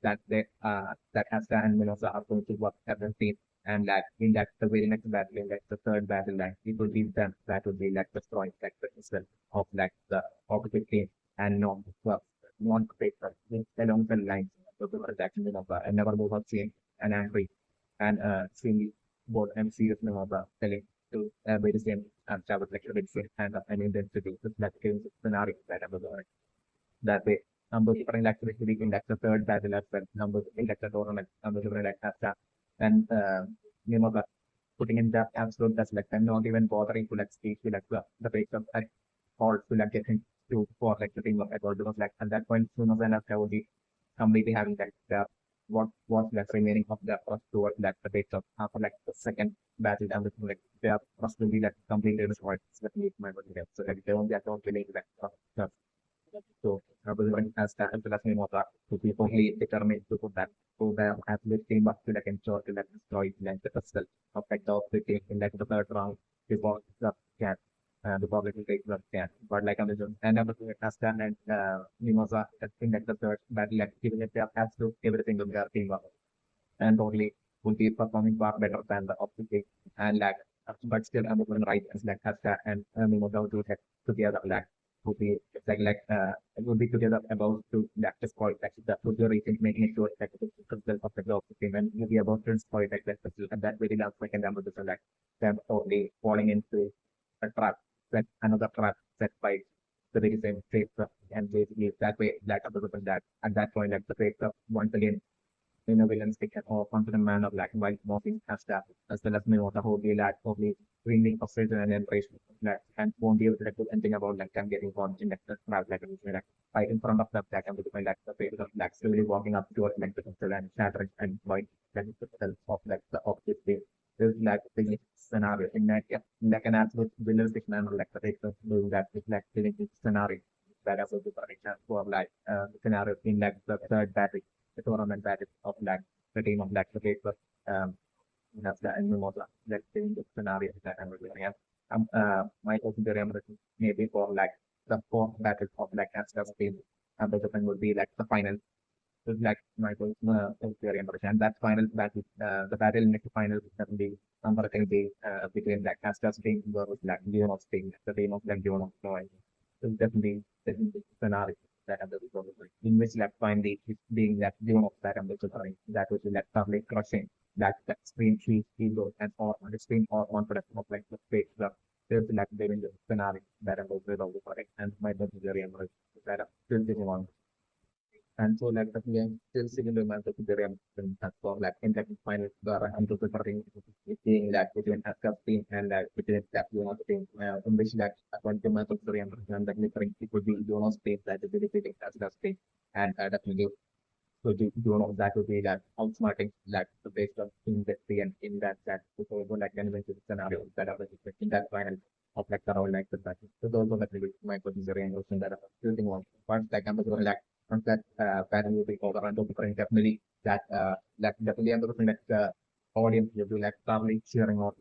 that they that has and Minosa are going to work as a team And that in that the very next battle, in like the third battle, like it would be them that would be like destroying like the itself of like the opposite team and not well non paper along the lines of the protection of I never move up seeing an angry and seeing both MCs telling to very same travel like the same and an intensity that gives scenario that I'm that way. Numbers different like the in like the third battle as well. Numbers in like the tournament, numbers different like that. And putting in the absolute that's like I'm not even bothering to like speak to like the base of like or to like getting to for like the team of Edward because like at that point soon as enough I would be completely having like the what was left remaining of the first towards like the base of after like the second battle and like they are possibly like completely destroyed. So that makes my body so like they won't be at all willing to like so I was going as that as well as name of that to people who determined to put that to the athlete team up to like ensure to like destroy like the result of like the team in like the third round before the can before they will take the can. But like on the and I was doing as that and Mimosa I think like the third battle like giving it their absolute everything to their team up and totally would be performing far better than the opposite and like but still I'm going right as like Hasta and Mimosa to head together like would be it would be together about to like destroy like the future region making it sure like the result of the global team and you'll be about to destroy like that and that really does make a number to like them totally falling into a trap set another trap set by the very same face and basically that way like other than that at that point like the face once again in a villain's or confident man of black and white morphing as that, as well as Minota who be like probably bringing frustration and embracement of black and won't be able to like, do anything about like them getting caught in like the crowd like right in front of the black and with my like the face of black slowly walking up towards like the crystal and shattering and white like the self of like the opposite face. There's like the scenario in that yeah, like an absolute realistic manner like the face of doing that is like feeling this scenario that as a for example for like scenario in like the third battle the tournament that is of like the team of like the paper that's the animal model that in the scenario that I'm really have. My consideration maybe for like the fourth battle of like as the team the second would be like the final. So like my consideration and that final battle the battle in the final can be number can be between like Astas team versus like Leon of team, the team of like Leon of Noise. So definitely the scenario that I'm looking forward to. In which like finally it being that Leon of that I'm looking for that would be like public crushing that screen sheet ego and or on the screen or on production of like the space there's like during the scenario that I'm looking for and my consideration that I'm still thinking on and so like the game still similar to the realm for like in the final I'm to preparing being like between Ascap team and like between that you know team in which like one the month of the realm and the glittering it would be Jonas team that is benefiting Ascap team and definitely so do know that would be that outsmarting like the based on industry and in that so like conventional scenario that are in that final of like the role like the battle. So those are the my considering question that are building on once like I'm going like once that panel will be over and definitely that definitely I'm looking at the audience will be like probably cheering on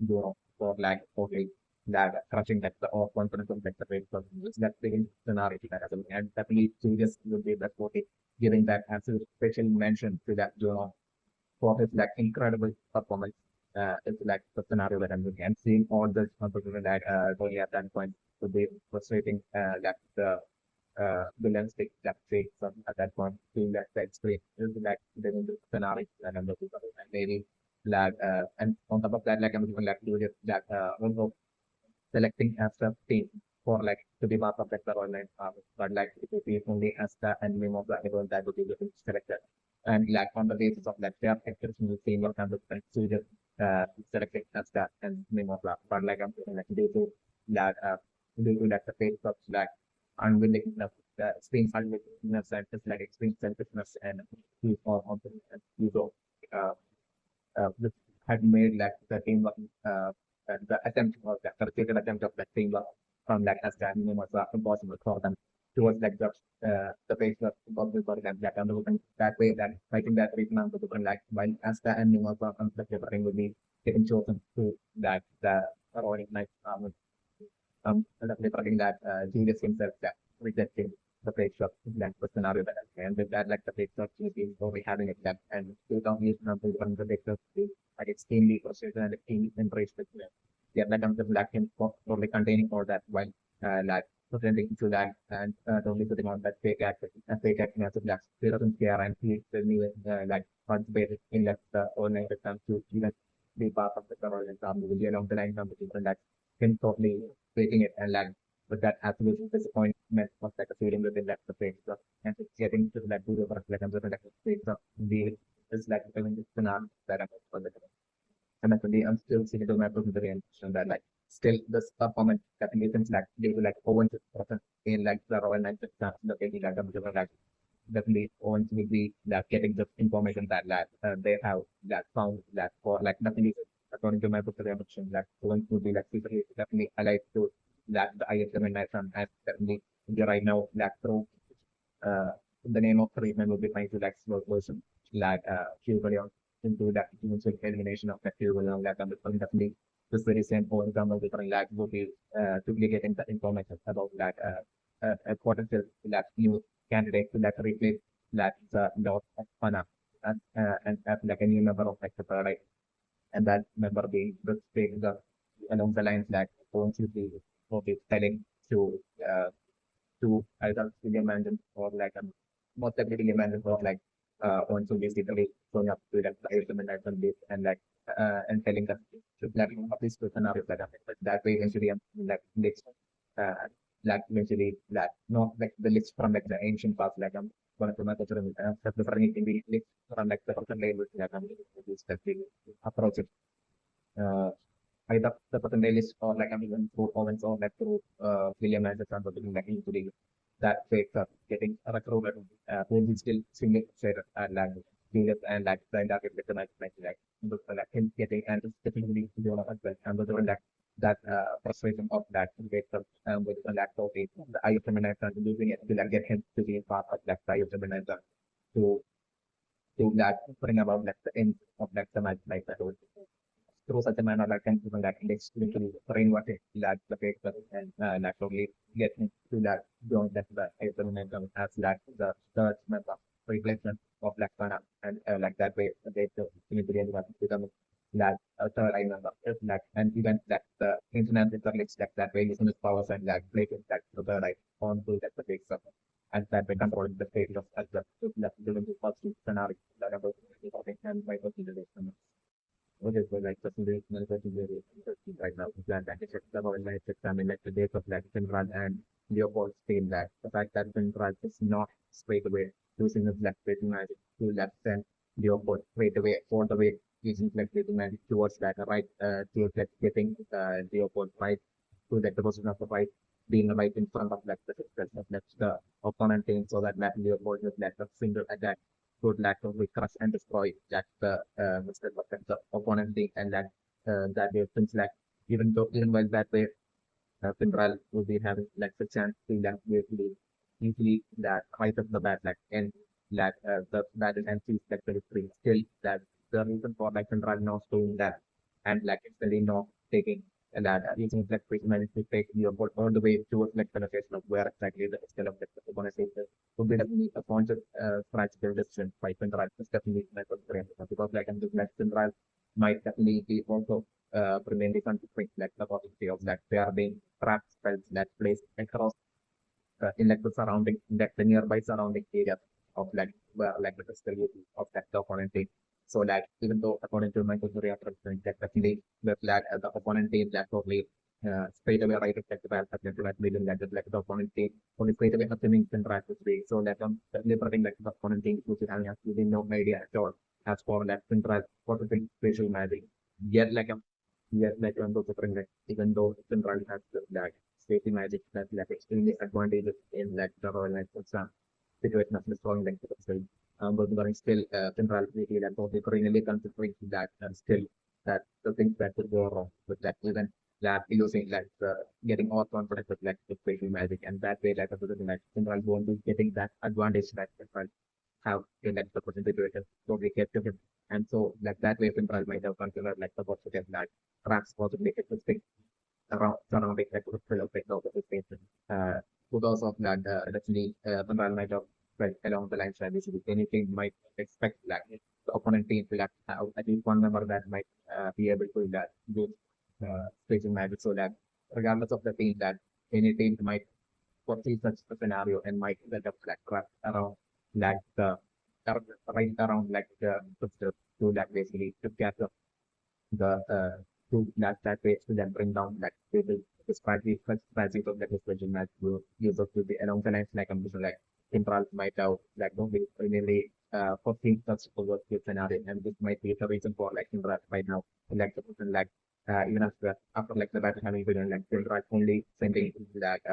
for like okay that crushing that the off confidence of like the rate so that's the scenario that happening and definitely serious will be that okay giving that as a special mention to that journal for his like incredible performance. It's like the scenario that I'm looking and seeing all the unfortunate that going at that point would be frustrating that villains take that fate from at that point seeing that that screen is like the scenario that I'm looking for and maybe like and on top of that like I'm looking like do that also selecting as a team for like to be part of like the online but like it would be only as the and name of the event that would be selected. And like on the basis of that their characters in the same work and the so just selected as that and name of that. But like I'm saying like that due to like the face of like unwillingness extreme unwillingness and just like extreme selfishness and use of use of uh, this had made like the teamwork, the attempt of that particular attempt of that teamwork from like as the anime was impossible for them towards like the face of impossible for them that and that way that making that treatment to different like while as the anime was the preparing would be getting chosen to that the rolling like definitely that Julius himself that rejected the fake shop like the scenario that and with that like the fake shop will be probably having a depth and two companies from the fake shop like extremely frustrated and extremely enraged with them. Yeah, that comes the black him probably containing all that while like pretending to that and only putting on that fake act and fake acting as a black. He doesn't care and he will even like participated in like the online attempt to even be part of the cover example will be along the line competition that him totally breaking it and like but that absolute disappointment was like a feeling within like the face of and it's getting to like do the work like I'm just like the face of the is like feeling it's an arm that I'm for the and actually I'm still seeing to my personal reaction that like still this performance that seems like due to like Owen's presence in like the Royal Knights the getting like like definitely Owens will be like getting the information that they have that found that for like definitely according to my book reaction that Owens would be like secretly definitely alive to that the ISM and ISM as definitely right now that through uh, the name of treatment will be trying to like slow person like usually on into that eventual elimination of that fuel and like definitely this very same point example different like would be to be getting the information about that a potential that new candidate to like replace that dot of fana and like a new member of like the paradise and that member being the along the lines that wants to be telling to uh, to either William Mansion or like most likely William Mansion or like on to basically showing up to like the ISM and this and like and telling them to like of this person are like but that way eventually like next like eventually like not like the list from like the ancient past like one of the methods of the running in the list from like the person labels like this approach it either the percentage list or like I'm even through Owens or like through William as a sample like including that fake getting recruited who will still single share and like William and like the entire like like him getting and definitely the owner as well and the like that frustration of that with with the lack of it the ISM and using it to like get him to be part of that ISM and to that bring about like the end of like the match like that through such a manner like can even like index literally framework it like the paper and naturally get into that beyond that the momentum as like the third method replacement of like Fana and like that way they immediately become like a third eye member is like and even that the internet interlinks like that way using its powers and like places that the third eye on to that the big stuff and that by controlling the state of as the like during the first scenario that about and by consideration what is like the foundational very interesting right now. Plan that is about like examine like the days of like Finral and Leopold state that the fact that Finral is not straight away using the black weight magic to left and Leopold straight away all the way using black weight magic towards that right towards like getting Leopold right to like the position of the right being right in front of like the success of like the opponent team so that Leopold is like a single attack could laterally crush and destroy that Mr. the opponent team and that way things like even though even while that way Finral will be having like the chance to like basically easily that right off the bat like and like the battle and sees like the victory still that the reason for like Finral not doing that and like it's really not taking and that using like quick manage to take your board all the way towards like penetration of where exactly the skill of like, the opponent is would be definitely a conscious practical decision by Finral is definitely my constraint because like and like Finral might definitely be also remain the conflict like the possibility of that they are being trapped spells that place across in like the surrounding like the nearby surrounding areas of like where like the stability of that the opponent team. So like even though according to my theory of representing that definitely the flag the opponent team that probably straight away right effect the bad subject that million that like the opponent team only straight away assuming contract this way. So that liberating like the opponent team which is having absolutely no idea at all as for that contract for the spatial magic. Yet like yes, like on those different like even though Central has the like safety magic that like extremely advantageous in like the Royal Knights exam situation of destroying like the field. But regarding still Central really like totally really considering that still that the things that could go wrong with that even that using like getting all confidence with like the facial magic and that way like like Central won't be getting that advantage that Central have in like the person situation. So we get to him. And so like that way Central might have considered like the positive that perhaps possibly it was around surrounding like the fill of the space because of that, definitely, FinRAL might have felt along the lines that basically anything might expect that the opponent team will have at least one member that might be able to that use spacing magic so that regardless of the team that any team might foresee such a scenario and might set up like trap around like the right around like the footsteps to that basically to capture the to that way to then bring down that table strategy of that expression that will use of to be along the lines like I'm like Central might have like no really foreseen such a worst case scenario and this might be the reason for like Central right now like the person like even after like the battle having been like Central only sending like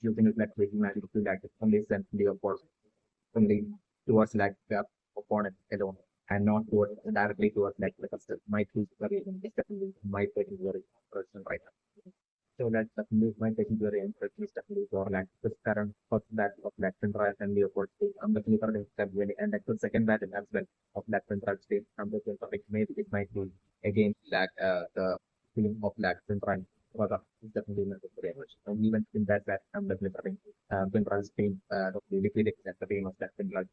using it like making magic to like only send the force only towards like the opponent alone and not towards directly towards like the customer might be very definitely might take very person right now. So that's definitely might take very interesting definitely for like this current first battle of that central and the opposite state. Definitely for the step really and like the second battle as well of that central state. The central maybe it might be against that the feeling of that central further is definitely not very much. And even in that definitely for central state the liquid at the team of that central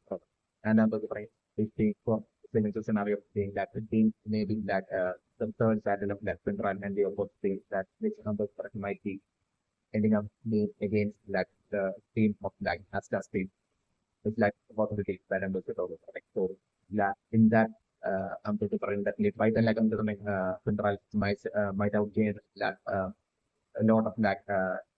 and the right we for the scenario being that the team maybe that the third battle of that central and the opposite team that which number might be ending up being against like the team of like Asta's team. It's like what the case that I'm looking over. Like so that in that I'm pretty in that lead fight and like I'm just like central might have gained that a lot of like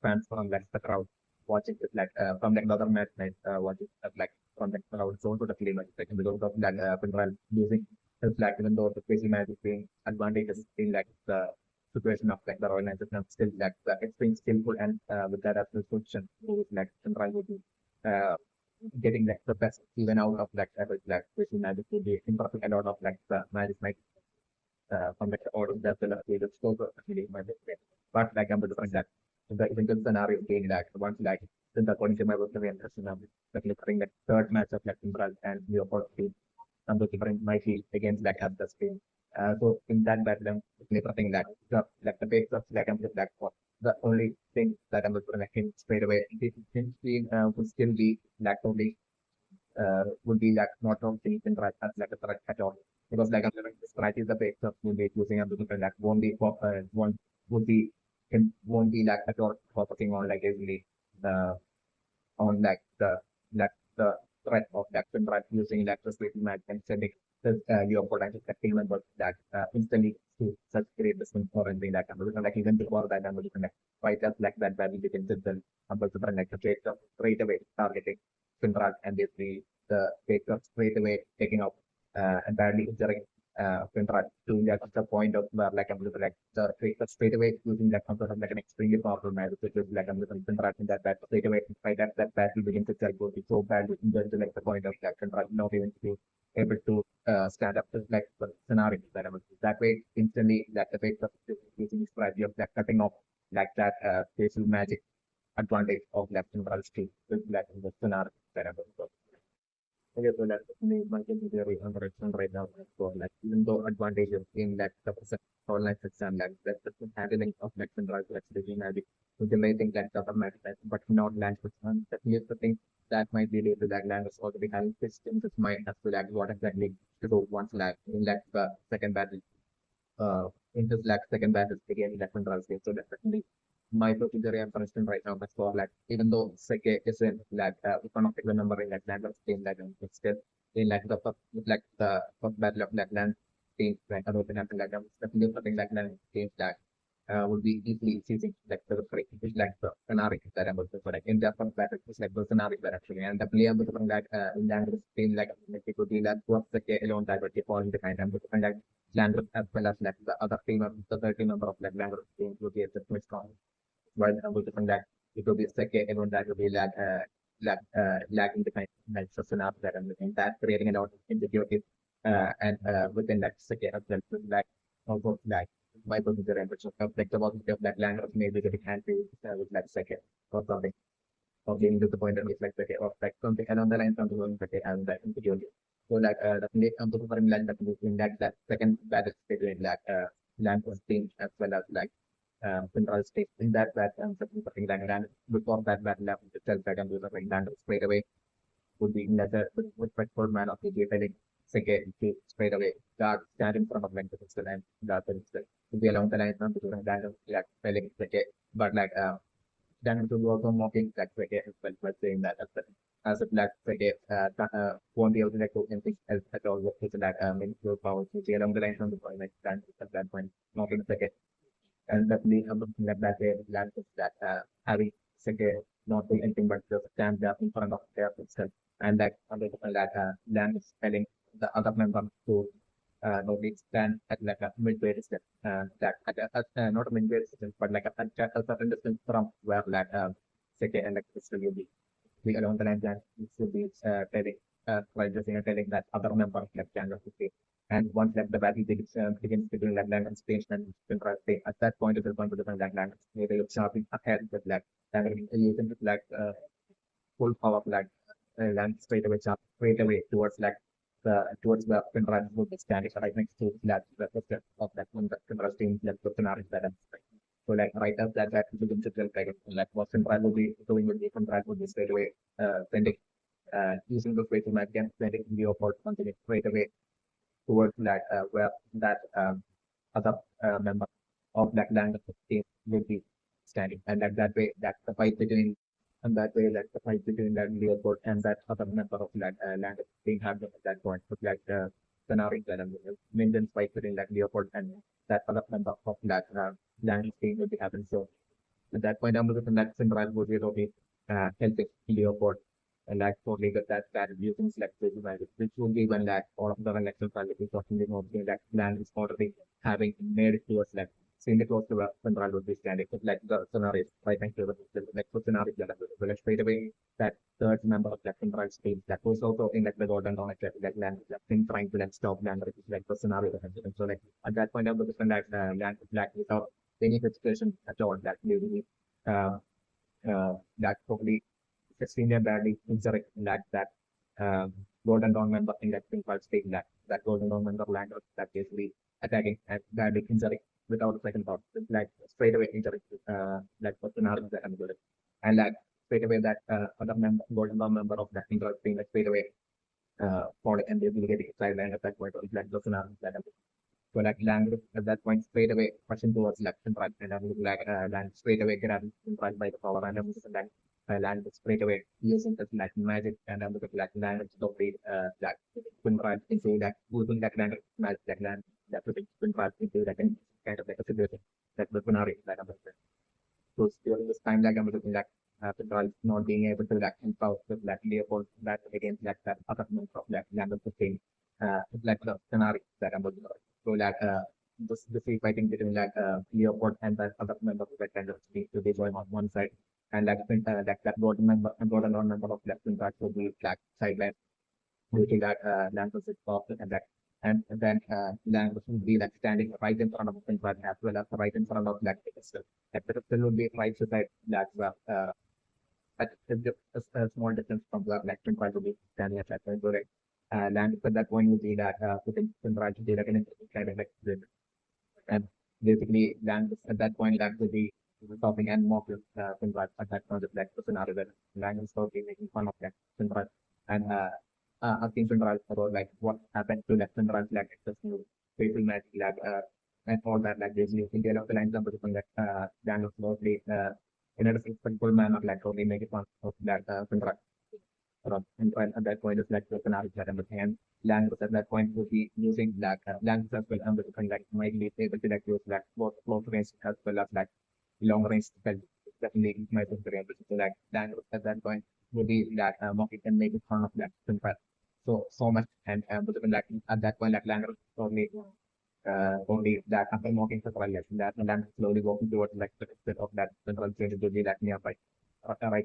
fans from like the crowd watching it like from like the other match night watching like from the crowd so to the film like because of that Finral using his like even though the crazy match is being advantages in like the situation of like the Royal Knights is still like it's being skillful and with that as the solution like Finral would be uh, getting like the best even out of like every like crazy magic would be impressing a lot of like the magic might from like the order that the Clover actually my best. But like I'm different that the eventual scenario being like once like since according to my work and like looking at third match of like Timbrel and the opposite team some different might be against like at the team. So in that battle I'm looking like like the base of like I'm just like for the only thing that I'm looking at him straight away this team would still be like only would be like not on the right as like a threat at all. Because like I'm saying, this right is the base of would be using a different like won't be won't would be can won't be like at all focusing on like easily the on like the threat of that right using like the safety match and sending this your potential team members that instantly to such great distance or anything like that. Like even before that I'm looking at fight just like that where we can just then like straight away targeting Finrad and the Baker straight away taking out and badly injuring Finrad to the point of where like I'm looking like the Baker straight away using that sort of like an extremely powerful magic which is like I'm looking Finrad in that bad straight away fight that battle begins itself will be so badly injured to like the point of like Finrad not even to able to stand up to like the scenario that I'm that way instantly that the Baker using the strategy of like cutting off like that facial magic advantage of left and right street with like in the scenario that I'm okay, so that's my theory on direction right now. So like even though advantages in that the percent online system like that's the handling of left and right actually magic to generating that other matter but not land system. That is the thing that might be due to that land is already having systems which might have to like what exactly to do once like in like the second battle uh, in this like second battle again left and right state. So definitely my procedure and punishment right now is for like even though Seke isn't like one of the number in like land of team like it's still in like the first like the first battle of like land teams like other than like definitely something like land teams that would be easily seizing like the free it's like the scenario that I'm looking for like in the first battle it's like the scenario that actually and definitely I'm looking like in land of team like it could be like what Seke alone that would be falling the kind I'm looking like land as well as like the other team of the 30 member of like land of teams would be a bit strong while different that it will be second and that will be lagging the kind of like scenario that I'm looking that creating a lot of insecurity and within that second of them like also like my procedure and which of like the possibility of that language maybe getting handled with like second or something or being disappointed with like second or like something along the lines of the second and that insecurity. So like definitely I'm looking for in that second battle between like language team as well as like FinralLangris state. In that something like land before that land itself that can do the land straight away would be letter with respectful man of the detailing second to straight away that stand in front of like the pistol and that would be along the line of the land of like spelling second but like then to also mocking black cricket as well, but saying that as a black cricket won't be able to like do anything else at all with his like meaningful power to see along the line from the point like stand at that point mocking cricket and that lead up to that way land is that having cricket not doing anything but just stand there in front of their itself and like under that land is spelling the other member to normally stand at like a midway distance, that not a midway distance, but like a certain distance from where like second and like pistol will be along the line that it should be telling while just telling that other member of left hand of the state. And once like the battle begins between like land and space and contrasting, at that point it is going to different like land. They look sharply ahead with like land using with like full power of like land straight away sharp straight away towards the Finral's would be standing right next to that the picture of that one the Finral's team that the scenario that I'm saying. So like right up that begins to tell like what Finral will be doing with the Finral would be straight away sending using the way to map again sending the opponent continuing straight away towards that where that other member of that land of the team will be standing and like that way that the fight between and that way like the fight between that Leopold and that other member of that land is being happened at that point. So like the scenario that Minden's fight between that Leopold and that other member of that land is being will be happening. So at that point, I'm looking at Central would be really helping Leopold and like for legal that using selective value, which will be when like all of the election strategies of the movement that land is already having made it towards like seeing the close to the Central would be standing. But like the scenarios, right next to the next scenario that will like straight away that third member of that Central state that was also in like the golden dawn like land like thing trying to like stop land which is like the scenario that happened. So like at that point I'm looking at land like without any hesitation at all that really that probably extremely badly insurrect that um, golden dawn member in that principal state that golden dawn member land that basically attacking and badly injuring without a second thought. It's like straight away injuring like personality that I'm good at. And like straight away that other member golden dawn member of that injured thing like straight away falling and they will get sidelined at that point or like the personality that I'm so like land at that point straight away pushing towards left and right and I'm like land straight away grabbing right by the power and I'm just like land straight away using the like magic and I'm looking like land totally like twin right into that using that land magic that land that would be twin right into that kind of like a situation that the scenario that I'm looking. So during this time like I'm looking like Pedro not being able to like empower with like Leopold that against like that other member of like land of the same like the scenario that I'm looking at. So like the free fighting between like Leopold and the other member of that kind of state to be going on one side and like that golden member and golden member of left wing back will be like sideline looking at Langos is off and that and then Langos will be like standing right in front of the front as well as right in front of that pedestal. That pedestal will be right beside that at a small distance from the black twin will be standing at that point. So like land at that point will be that putting right to the kind of like and basically land at that point land will be stopping and mock Finrod at that point of like the scenario that land is totally making fun of that Finrod and asking Finrod about like what happened to that Finrod like access to facial magic like and all that like basically in the of the lines of that land was mostly in a respectful manner like only make it fun of that Finrod. And at that point, it's like the scenario that I'm looking and language at that point would be using like language as well and looking like might be able to like use like both close range as well as like long range spell. Definitely my preference to like language at that point would be that mocking can make it fun of that simple. So much and but even like at that point like language only that after mocking for like that and then slowly walking towards like the exit of that central change to be like nearby right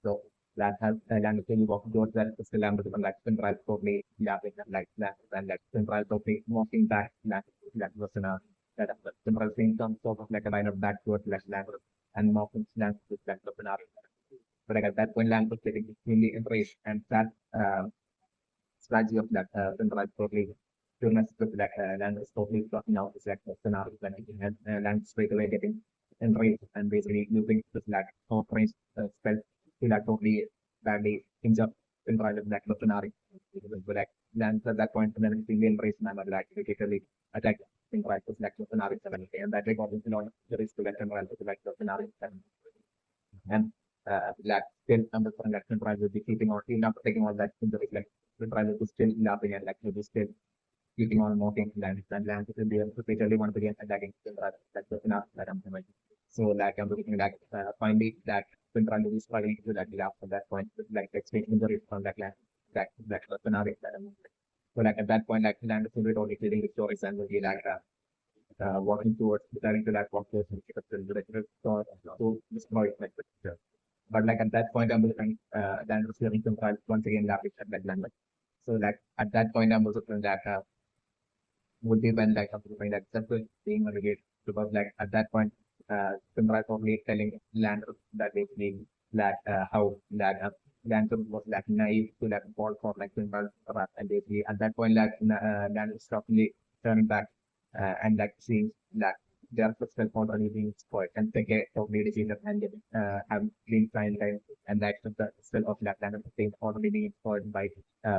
so that has language when you walk towards that it's the language of like central totally yapping and like central totally walking back that was in a that central thing comes sort of like a line of back towards like language and mocking language with like the scenario. But like at that point language getting really embraced and that strategy of that central totally to mess with that language totally blocking out this like the scenario when it has language straight away getting enrage and basically using this like short range spell to like totally badly injure Finral like the scenario. But like lands at that point and then the enrage manner like repeatedly attack Finral to like the scenario 7 and that got into lot the risk to get Finral to like the scenario 7 and like still understand that Finral will be keeping on even after taking all that injuries like Finral is still laughing and like will be still keeping on mocking lands and lands will be repeatedly once again attacking Finral like the scenario that I'm saying. So like I'm looking like finally that Finral will be struggling to like after that point with like extreme injuries from that land that scenario that I'm so like at that point like land will be totally feeling the stories and will be like walking towards deciding to like walk towards the to destroy it, like but like at that point I'm looking land was feeling Finral once again laughing at that land. So like at that point I'm also feeling that would be when like I'm looking like simple being related because like at that point Simra probably telling Landers that basically that how that Landers was like naive to that fall for like Simra's wrath and basically at that point like Landers suddenly turning back and like seeing that their physical already being spoiled and they get totally defeated and have been trying time and that the spell of that Landers thing already being spoiled by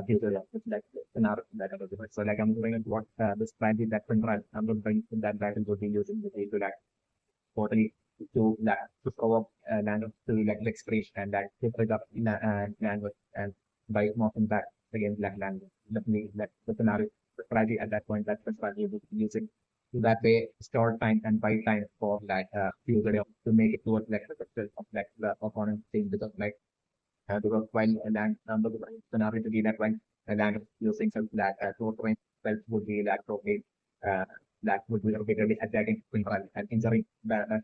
future like scenario that I was doing. So like I'm doing what the strategy that Simra I'm going that battle would be using to like totally to like to cover land to like expression and that to pick up language and by morphing back against black language. Definitely like the scenario the strategy at that point that's the strategy we're using. So that way store time and buy time for like user to make it towards like the success of like the opponent team because like because while a land the scenario to be that when a land using some that short range spells would be like probably uh, that would be repeatedly attacking Finral and injuring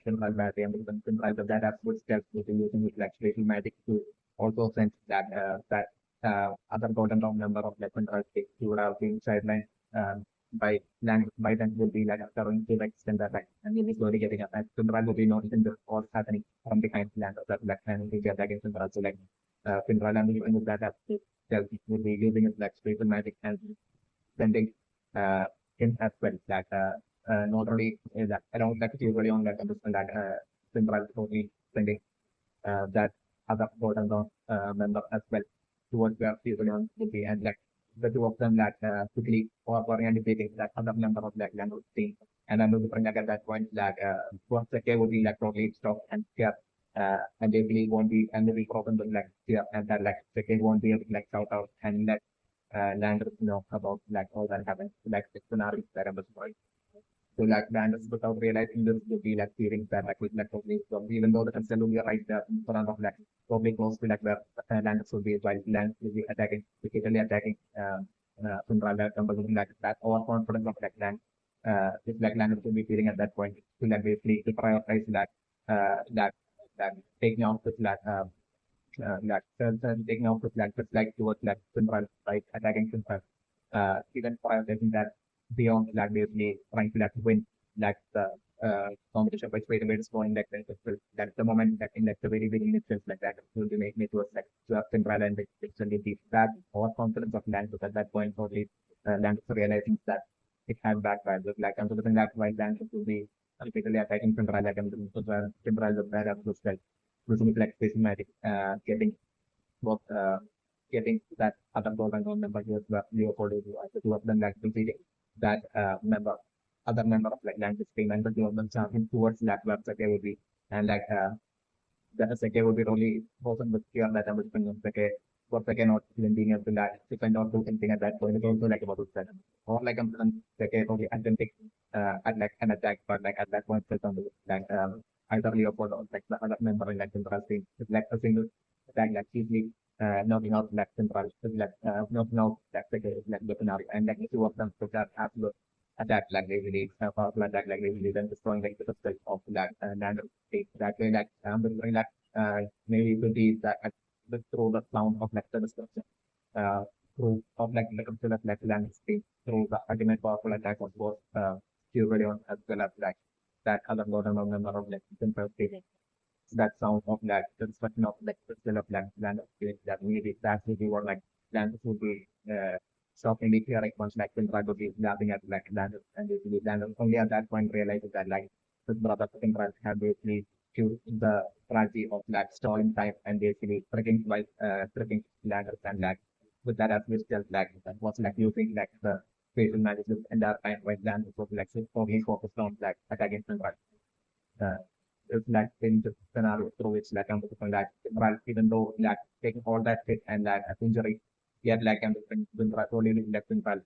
Finral badly and even Finral the that would steps would be using with like spatial magic to also sense that other golden round number of like Finral sticks would have been sidelined by land by then would be like throwing to like extend that like and you'll be slowly getting up and Finral will be noticing the what's happening from behind land of that black and will be attacking Finral. So like FinralLangris and using that app will be using it like spatial magic and sending in as well. That not only that around that usually on that understand that Finral is only sending that other golden dawn member as well towards where usually on will be and like the two of them that quickly or anticipating that other member of that language team. And I'm looking at that point that once the K would be like probably stop and care and they really won't be and they will probably like yeah and that like they won't be able to like shout out and let landers know about like all that happened like the scenario that I was going. So like landers without realizing this would be like fearing that like with like probably so even though the consent will be right there in front of like probably close to like where landers will be while landers will be attacking repeatedly attacking Finral like that overconfidence of like land if like landers will be feeling at that point to like basically to prioritize that that that taking out the flag, like taking out the flag, but like towards like Finral, right, attacking Finral. Even prioritizing that beyond like basically trying to like win like the competition by straight away just going like that's the moment that in like the very beginning itself like that will be make me towards like to have Finral and it's that or confidence of land because at that point probably land realizing that it had backfired. But like I'm looking that while land will be repeatedly attacking Finral like I'm looking for Finral the bad as well using like systematic getting both getting that other golden goal member here Leopold the two of them like defeating that member other member of like language team and the two of them charging towards that web security and like the second would be only person with fear that I was bringing second for second not even being able to like if I not do anything at that point it's also like about to set or like I'm second only attempting at like an attack but like at that point it's on the like either Leopold or like the other member in like Central team it's like a single attack like easily knocking out like Central like knocking out that second like the scenario and like the two of them took that absolute attack like they really powerful attack like they really then destroying like the substance of that land state that way like doing that maybe it will be that through the sound of like the destruction through of like the control of like land state through the ultimate powerful attack of both Curion as well as like that other golden member of like simple state that sound of like the destruction of like the still of land of state that maybe that will be what like land would be stopping the clear like once like when try to be laughing at like land and basically land only at that point realizes that like his brother FinralLangris have basically to the strategy of like stalling time and basically tricking Langris and like with that as which just like that was like using like the facial analysis and that time when Langris was like only focused on like attacking FinralLangris. It's like in the scenario through which like I'm looking like Ralph, even though like taking all that hit and like injury, yet like I'm looking only like Ralph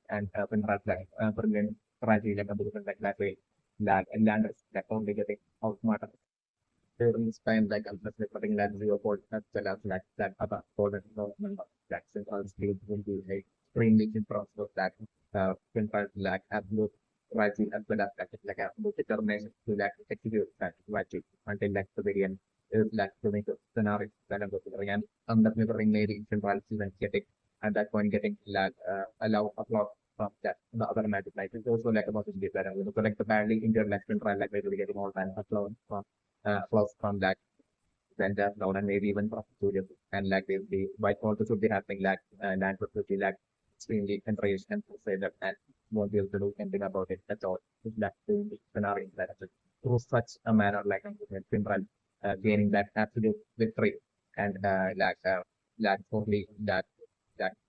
and Ralph like brilliant strategy like I'm looking like that way like and Landers like only getting outsmarted during this time like I'm just putting that 0 point as well as like that other golden development of like central state will be like extremely in process of that central like absolute strategy as well as like absolute determination to like execute that strategy until like the very end is like to make the scenario that I'm looking and I'm definitely maybe central students getting at that point getting like allow applause from that the other magic like it's also like about this that I'm going to collect the badly injured like central like maybe getting all time applause from flows from that vendor down and maybe even from studio and like the white also should be happening like land would be like extremely enraged and to say that and won't be able to do anything about it at all. It's like the scenario that is through such a manner like Finral gaining that absolute victory and like only that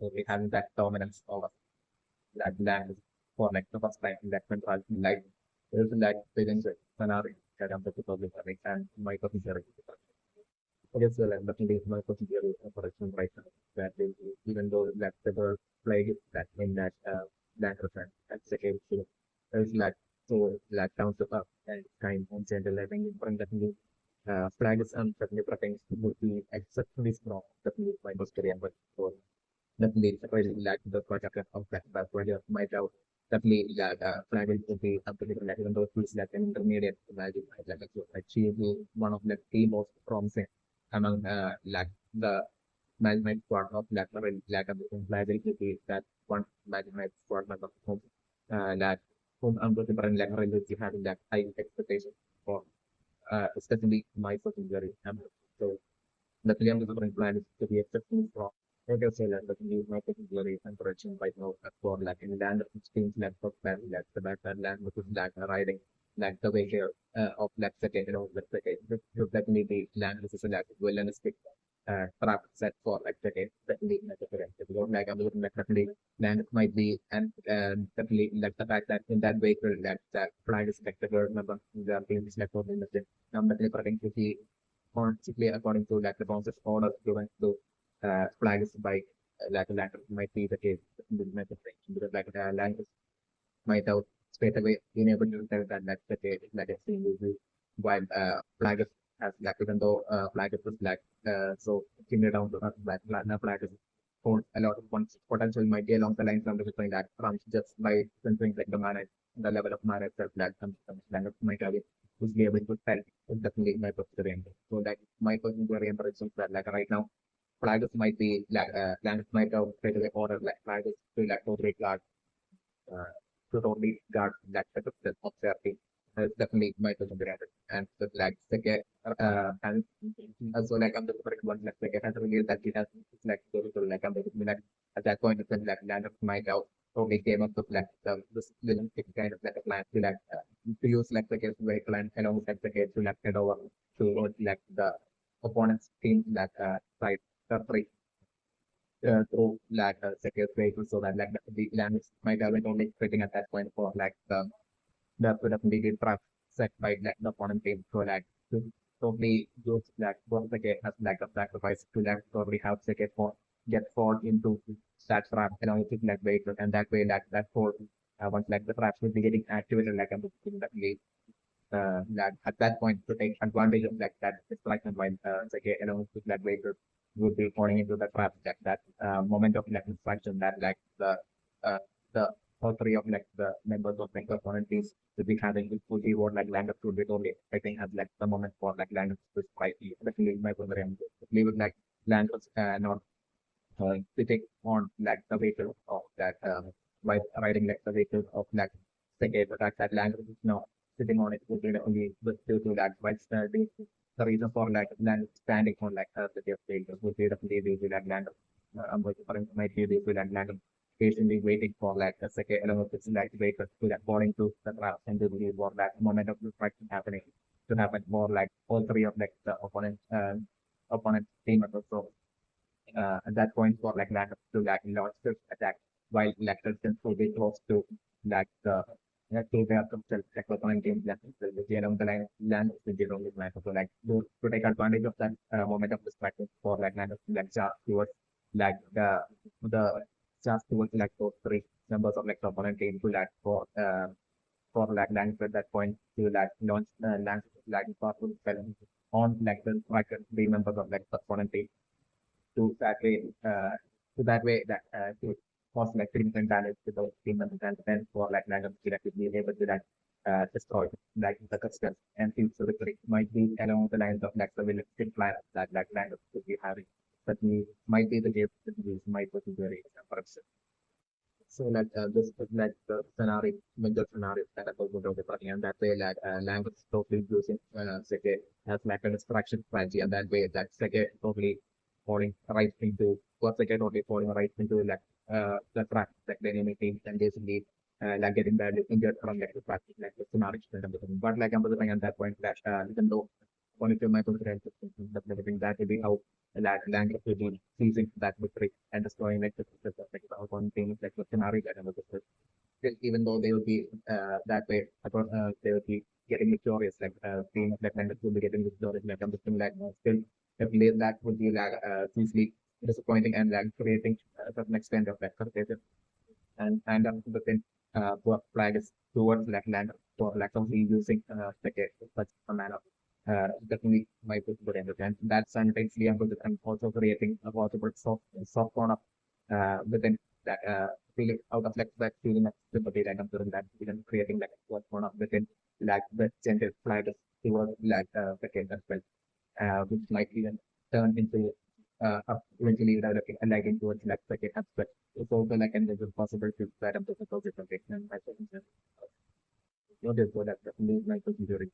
only having that dominance over that land for like the first time in that Finral like there's like within the scenario that I'm the public and my consider yes, well, I'm definitely my consider operation right now. That is, even though that the bird plague that in that land percent that's the case. So there's like so like down to up and kind of gentle living in front of me. Flag is uncertainly protecting would be exceptionally strong. Definitely my Australian but so definitely really like the project of that project my doubt definitely that flag will be something like even though it's like an intermediate value like achieve one of the most promising among like the management squad of like a flag will be that one management squad member whom that whom I'm going to bring like really having that high expectation for especially my person very so the preemptive plan is to be exceptionally strong. Like I said, that the new particularly encouraging right now for like in land of streams left of land left the back land which is like riding like the way here of let's say you know let's say should definitely be land which is like realistic trap set for like definitely like I'm looking like definitely land might be and definitely like the fact that in that vehicle that flag is like the remember the team is like for the definitely according to the consciously according to like the process order given to flags by like a language might be the case in the method because like the language might have straight away been able to tell that that's the case that it's being used while flags has like even though flags was like so similar down to black flags hold a lot of one's potential might be along the lines of between that from just by considering like the manner the level of manner itself that some language might have it who's be able to tell is definitely my personal variant. So that my personal variant is that like right now flags might be like language might have straight away order like flags to like totally guard uh, to totally guard that set of therapy. Definitely my personal variant and the like second and so like I'm the correct one like it has revealed that it has it's like so like I'm like at that point it's like land of might have totally came up with like this little kind of like a plan to like to use like the case vehicle and along with like the case to like head over to like the opponent's team like side three through like secure vehicle so that like the land is might have been only fitting at that point for like the sort of legal trap set by like the opponent team so like to totally use like both the game as like a sacrifice to like probably have to get fall into that trap along with like vehicle and that way like that whole once like the trap will be getting activated like I'm looking that that at that point to take advantage of like that distraction while okay, along with that vehicle would be falling into the trap that moment of like distraction that like uh, the all three of like the members of like the opponent teams will be having this full reward like land up to it only I think as like the moment for like land to strike especially my program leave it like land was not sitting on like the vehicle of that by riding like the vehicle of like second attack that land is now sitting on it would be only with due to that white the reason for like land standing on like the vehicle would be definitely due to that land I'm going to might be due to that land patiently waiting for like a second element of like wait to that falling to the trap and to believe for that moment of distraction happening to happen more like all three of like the opponent team members. So at that point for like land to like launch this attack while like resistance will be close to like the to their themselves like opponent team left the along the line land the zero line. So like to take advantage of that moment of distraction for like land like charge towards like the charge towards like those three members of like the opponent team to like for like land at that point to like launch land like powerful spell on like the like three members of like the opponent team to that way, that to cause like significant damage to those demons and then for like random that to be able to like destroy like the customers and things so victory might be along the lines of like the realistic plan that like random could be having. But we might be the case that we might be very corruption. So like this is like the scenario, major scenario that I was talking and that way like language totally using second as like an extraction strategy and that way that second totally falling right into first second totally falling right into like the track like the enemy team and basically like getting badly injured from like the practice like the scenario and everything. But like I'm saying at that point that even though one of my preferences that will be how that language will be seizing that victory and destroying like the like one thing like the scenario that I was still even though they will be that way I thought they will be getting victorious like team of like members will be getting victorious like I'm just like still definitely that would be like hugely disappointing and like creating a certain extent of like frustration and the thing for flag is towards like land for like only using like a such a manner definitely my good understand that simultaneously I'm also creating a possible soft corner within that feeling out of like that feeling of sympathy that I'm doing that even creating like a soft corner within like the gender flag towards like the case as well which might even turn into eventually developing a lagging towards like second aspect. It's also like an it's possible to set up the project protection by second not just so that definitely my considering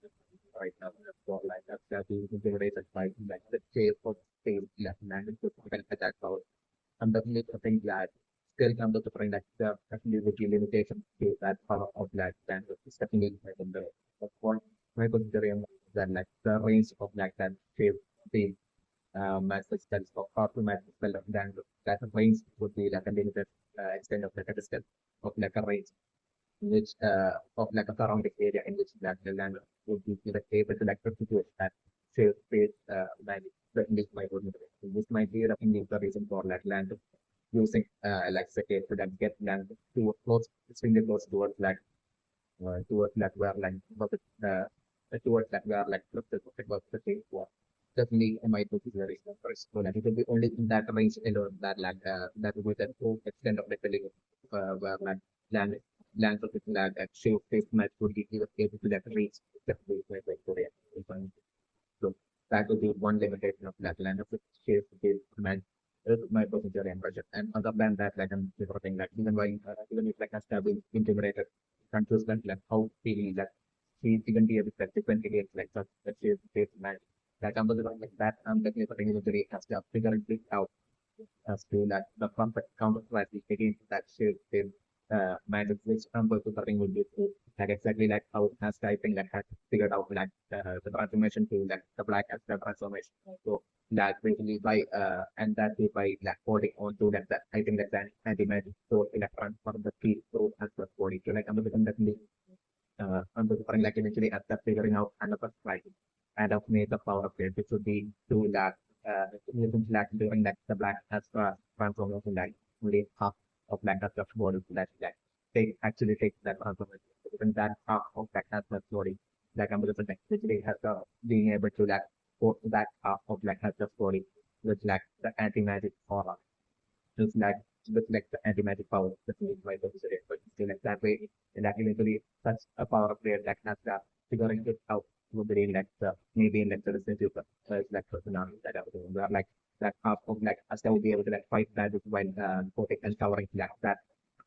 right now for like that is generated by like the chase of same left landed to attack power. I'm definitely think that still come to the point that definitely with the limitation to that power of that and it's definitely like the point my considering that like the range of like that shape the message that is called to message spell then that range would be like a limited extent of like a distance of like a range which of like a surrounding area in which like the land would be like able to like substitute that shape space value that in this might would this might be the reason for like land using like second to like get land to close extremely close towards like where like towards that where like the same war. Definitely I might look very first. So like it will be only in that range alone that like that will be the full extent of the building where like land land of the land that shape face match would be able to that reach definitely like Korea. So that would be one limitation of that land of the shape is match my procedure and budget. And other than that, like I'm reporting that even if like has to be integrated, can't choose like how feeling that she even be a bit like different against like such that she is man. Like I'm like that, I'm definitely putting it has to figure it out as to that the perfect counter strategy against that shape in magic which to the ring would be to like exactly like how it has typing that has figured out like the transformation to like the black as the transformation. So that basically by and that way by like holding on to that I think that's an anti-magic soul electron from the field so as the body. So like I'm definitely paling like eventually at that figuring out another like and of made the power of it, which would be to that using black during that the black has transformation like only half of black has just body that like actually take that transformation. Even that half of black has just body like I'm just actually has being able to like put that half of black has just body with like the anti magic aura just like with the anti-magic power that we by the wizard, but still like that way and that eventually such a power of player that has the figuring it out would be like the maybe in like the recent super like personality that I was doing where like that half of like us that would be able to like fight that while protect and covering like that.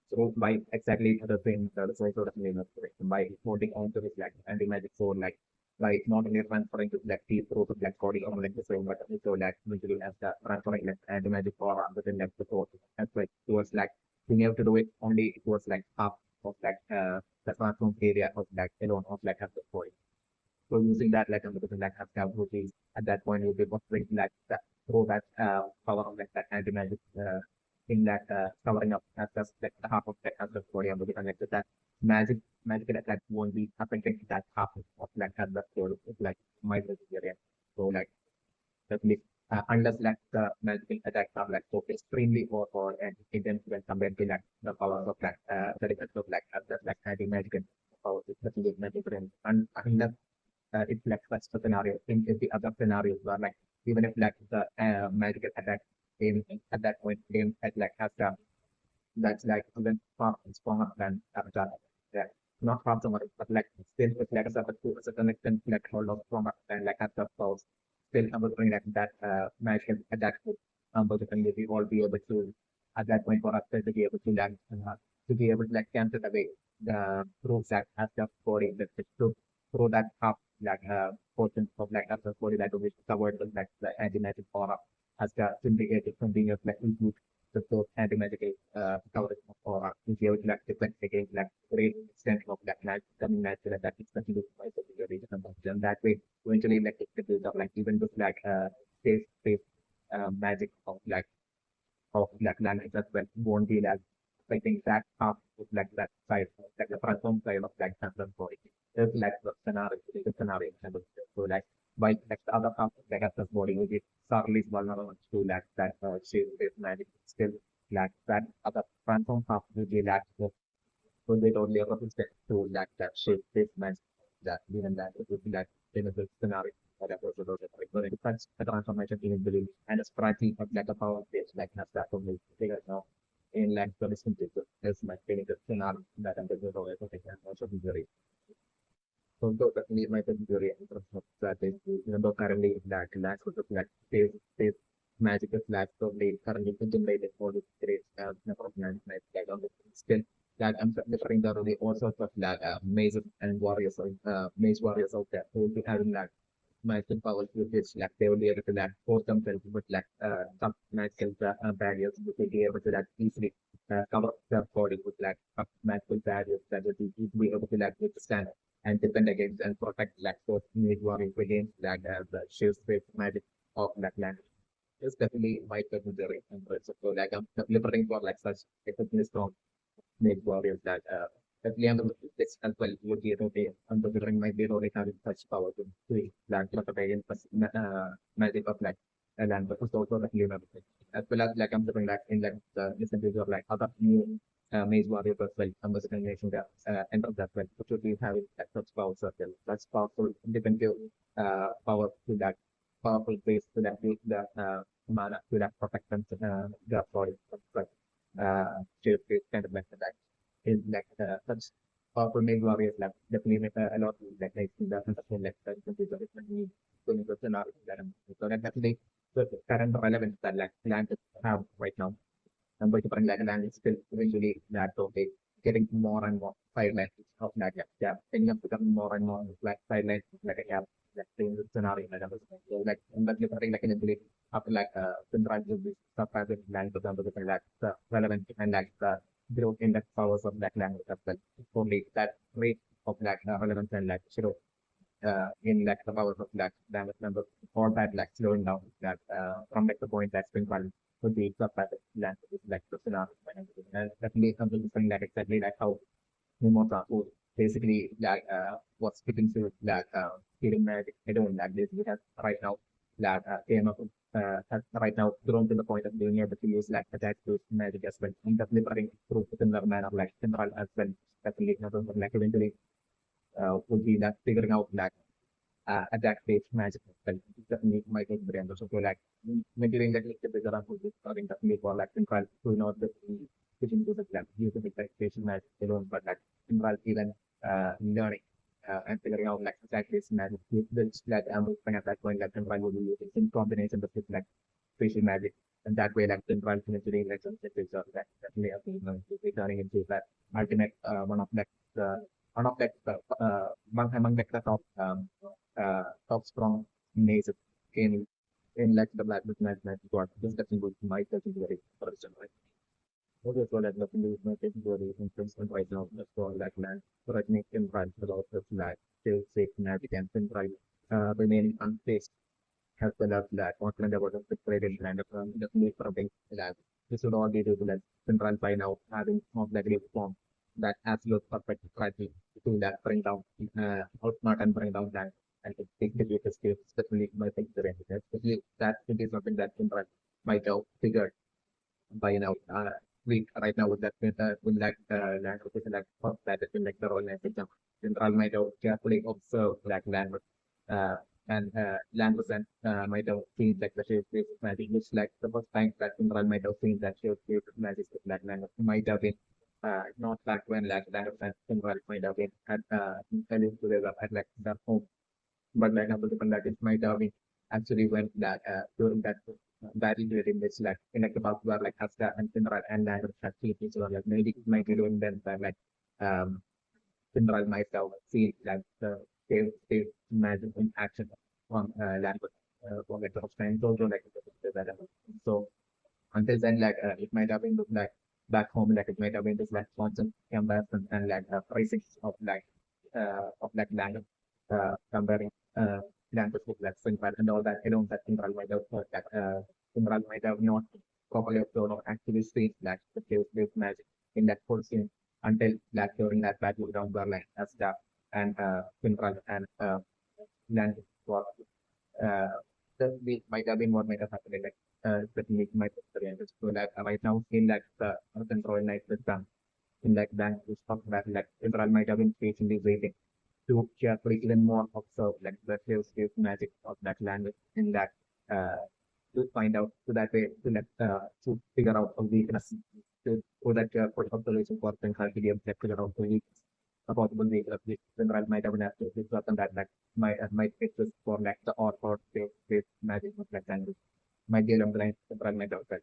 So by exactly the same the same sort of name of by holding on to his like anti-magic sword like by not only transferring to black teeth through the black body on like the same but also like usually as the transferring like anti-magic power within like the sword as like towards like being able to do it only it was like half of like the classroom area of like alone of like half the story. So using that like because like have capabilities at that point you'll be able to bring like that through that power of like that anti-magic thing that covering up as just like the half of that as the story and be connected that magical attack won't be affecting that half of like as the story like my experience. So like definitely unless like the magical attacks are like so extremely or and intense when compared to like the powers of like the defense of like the like anti-magical powers it's definitely different and unless it's like such a scenario in the other scenarios where like even if like the magical attack in at that point game at like has that's like even far stronger than Avatar. Yeah. Not far stronger, but like still with like to a certain extent like hold of stronger than like Avatar powers. Still able to bring like that magical attack basically we all be able to at that point for us to be able to like to be able to like cancel away the proofs that has the body that to through that half like portion of like after body that which covered with like the anti-magic aura has the syndicated from being of like include the those anti-magical coverage of aura to be able to like defend against like great extent of like coming natural that is continued by the region and that way eventually like it could build up like even with like space magic of like language as well won't be like I think that half of like that side like the platform side of like Samsung for it. There's like the scenario so like by like the other half of like access body will be certainly vulnerable to like that shape based magic still like that other platform half will be like so they don't live up to like that shape based magic that even that it would be like in a scenario whatever so those are like but it depends the transformation in belief and a sprite of like a power base like has that from the figure now in like the listen to is my feeling the scenario that I'm going to go over and also be very so that me my theory in terms of that is currently that lack of like space magic is lack of late currently generated for the great number of management like on the still that I'm referring to the all sorts of like maze and warriors maze warriors out there who will be having like magical powers with which like they will be able to like force themselves with like some magical barriers which will be able to like easily cover their body with like magical barriers that will be able to like withstand and defend against and protect like those mage warriors against like the sheer space magic of that land. It's definitely my secondary interest. So like I'm delivering for like such exceptionally strong mage warriors that definitely under this as well would be able to under delivering my hero like having such power to like protect against magic of like a land, but it's also like human as well as like I'm doing like in like the instances of like other new mage warriors as well. I'm also nation that end of that well, which would be having that such power circle. That's powerful independent power to that powerful base to that use the mana to that protection the body but shape is kind of like that is like such powerful mage warriors like definitely make a lot of like in the conception like the computer is really going to scenario that so that definitely the current relevance that like land have right now and by different like land is still eventually that okay getting more and more sidelines of like yeah ending up becoming more and more like sidelines like a gap like same scenario like so like but different like initially after like central this stuff as a land for example different like the relevant and like the growth in the powers of that language as well only that rate of like relevance and like zero in like the power of that damage number or that like slowing down that from like the point that's been run could be up by the land like the scenario and definitely something like exactly like how Mimosa would basically like what's fitting to like feeling magic I don't like this we have right now that came up has right now grown to the point of being able to use like attack to magic as well and definitely running through similar manner like central as well definitely not like eventually would be that figuring out that attack based magic spell definitely might take brain so like making that like the bigger and good starting definitely for like central to know the which into the plan use the expectation magic alone but like central even learning and figuring out like attack based magic which that when at that point like central will be using in combination with like facial magic and that way like central eventually like some picture that definitely turning into that ultimate one of like the one of like the among like the top top strong native in like the black business network. This definitely would my very person, right? Okay, so like nothing is not taking the influence right now. That's for like land threatening in right about the flag, still safe navigation in right, remaining unfazed has the love flag, confident about the traded land of the need for a big land. This would all be due to that central by now having of the great form that absolute perfect strategy to that bring down outsmart and bring down land and it takes the greatest skills, especially by thinking the especially that it is something that central might have figured by now. We right now with that land with that first that is like the role system. Central might have carefully observed that land uh, and land was might have seen like the shape of magic, which like the first time that Central might have seen that shape of magic with that land might have been not back when like land of Central might have been at telling to the at like their home but like number different that it might have been actually when that during that battle during this like the past were like Asta and Finral and land activities or like maybe it might be doing them but like um Finral might have seen like they imagine in action on land for like the time also like that so until then like it might have been like back home like it might have been just like constant comparison and like pricing of like land comparing language with like Finland and all that. I don't that Finland might have thought that Finland might have not properly observed or actually seen like the case magic in that whole scene until like during that battleground Berlin as staff and Finland and land was we might have been what might have happened in like certainly my experiences. So like right now in like the control like system in like bank we talk about like Finland might have been patiently waiting to carefully even more observe like the skills magic of that language and that uh, to find out so that way to let to figure out a weakness to so that for observation for things like be able to figure out the weakness a possible weakness which general might have an after this certain that like might fix this for like the or space magic of like language might be along the line general might have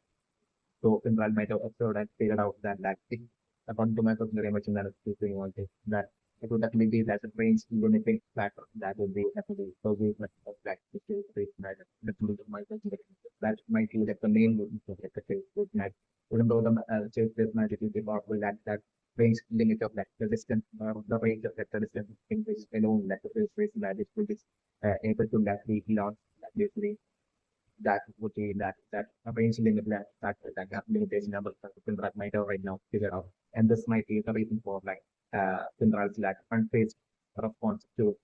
so Finral might have observed and figured out that that thing, according to my personal image analysis, doing one thing that it would definitely be as a range limiting factor that would be definitely so we must of that which is great matter. My that might be like the main movement of like the Facebook net. Even though the chase magic is powerful that range limit of like the distance the range of like the distance in which alone like the face magic will be able to like be lost like usually that would be that arranging in the black factor that limitation number of Finrad might have right now figured out. And this might be the reason for like Finrad's like unfazed response to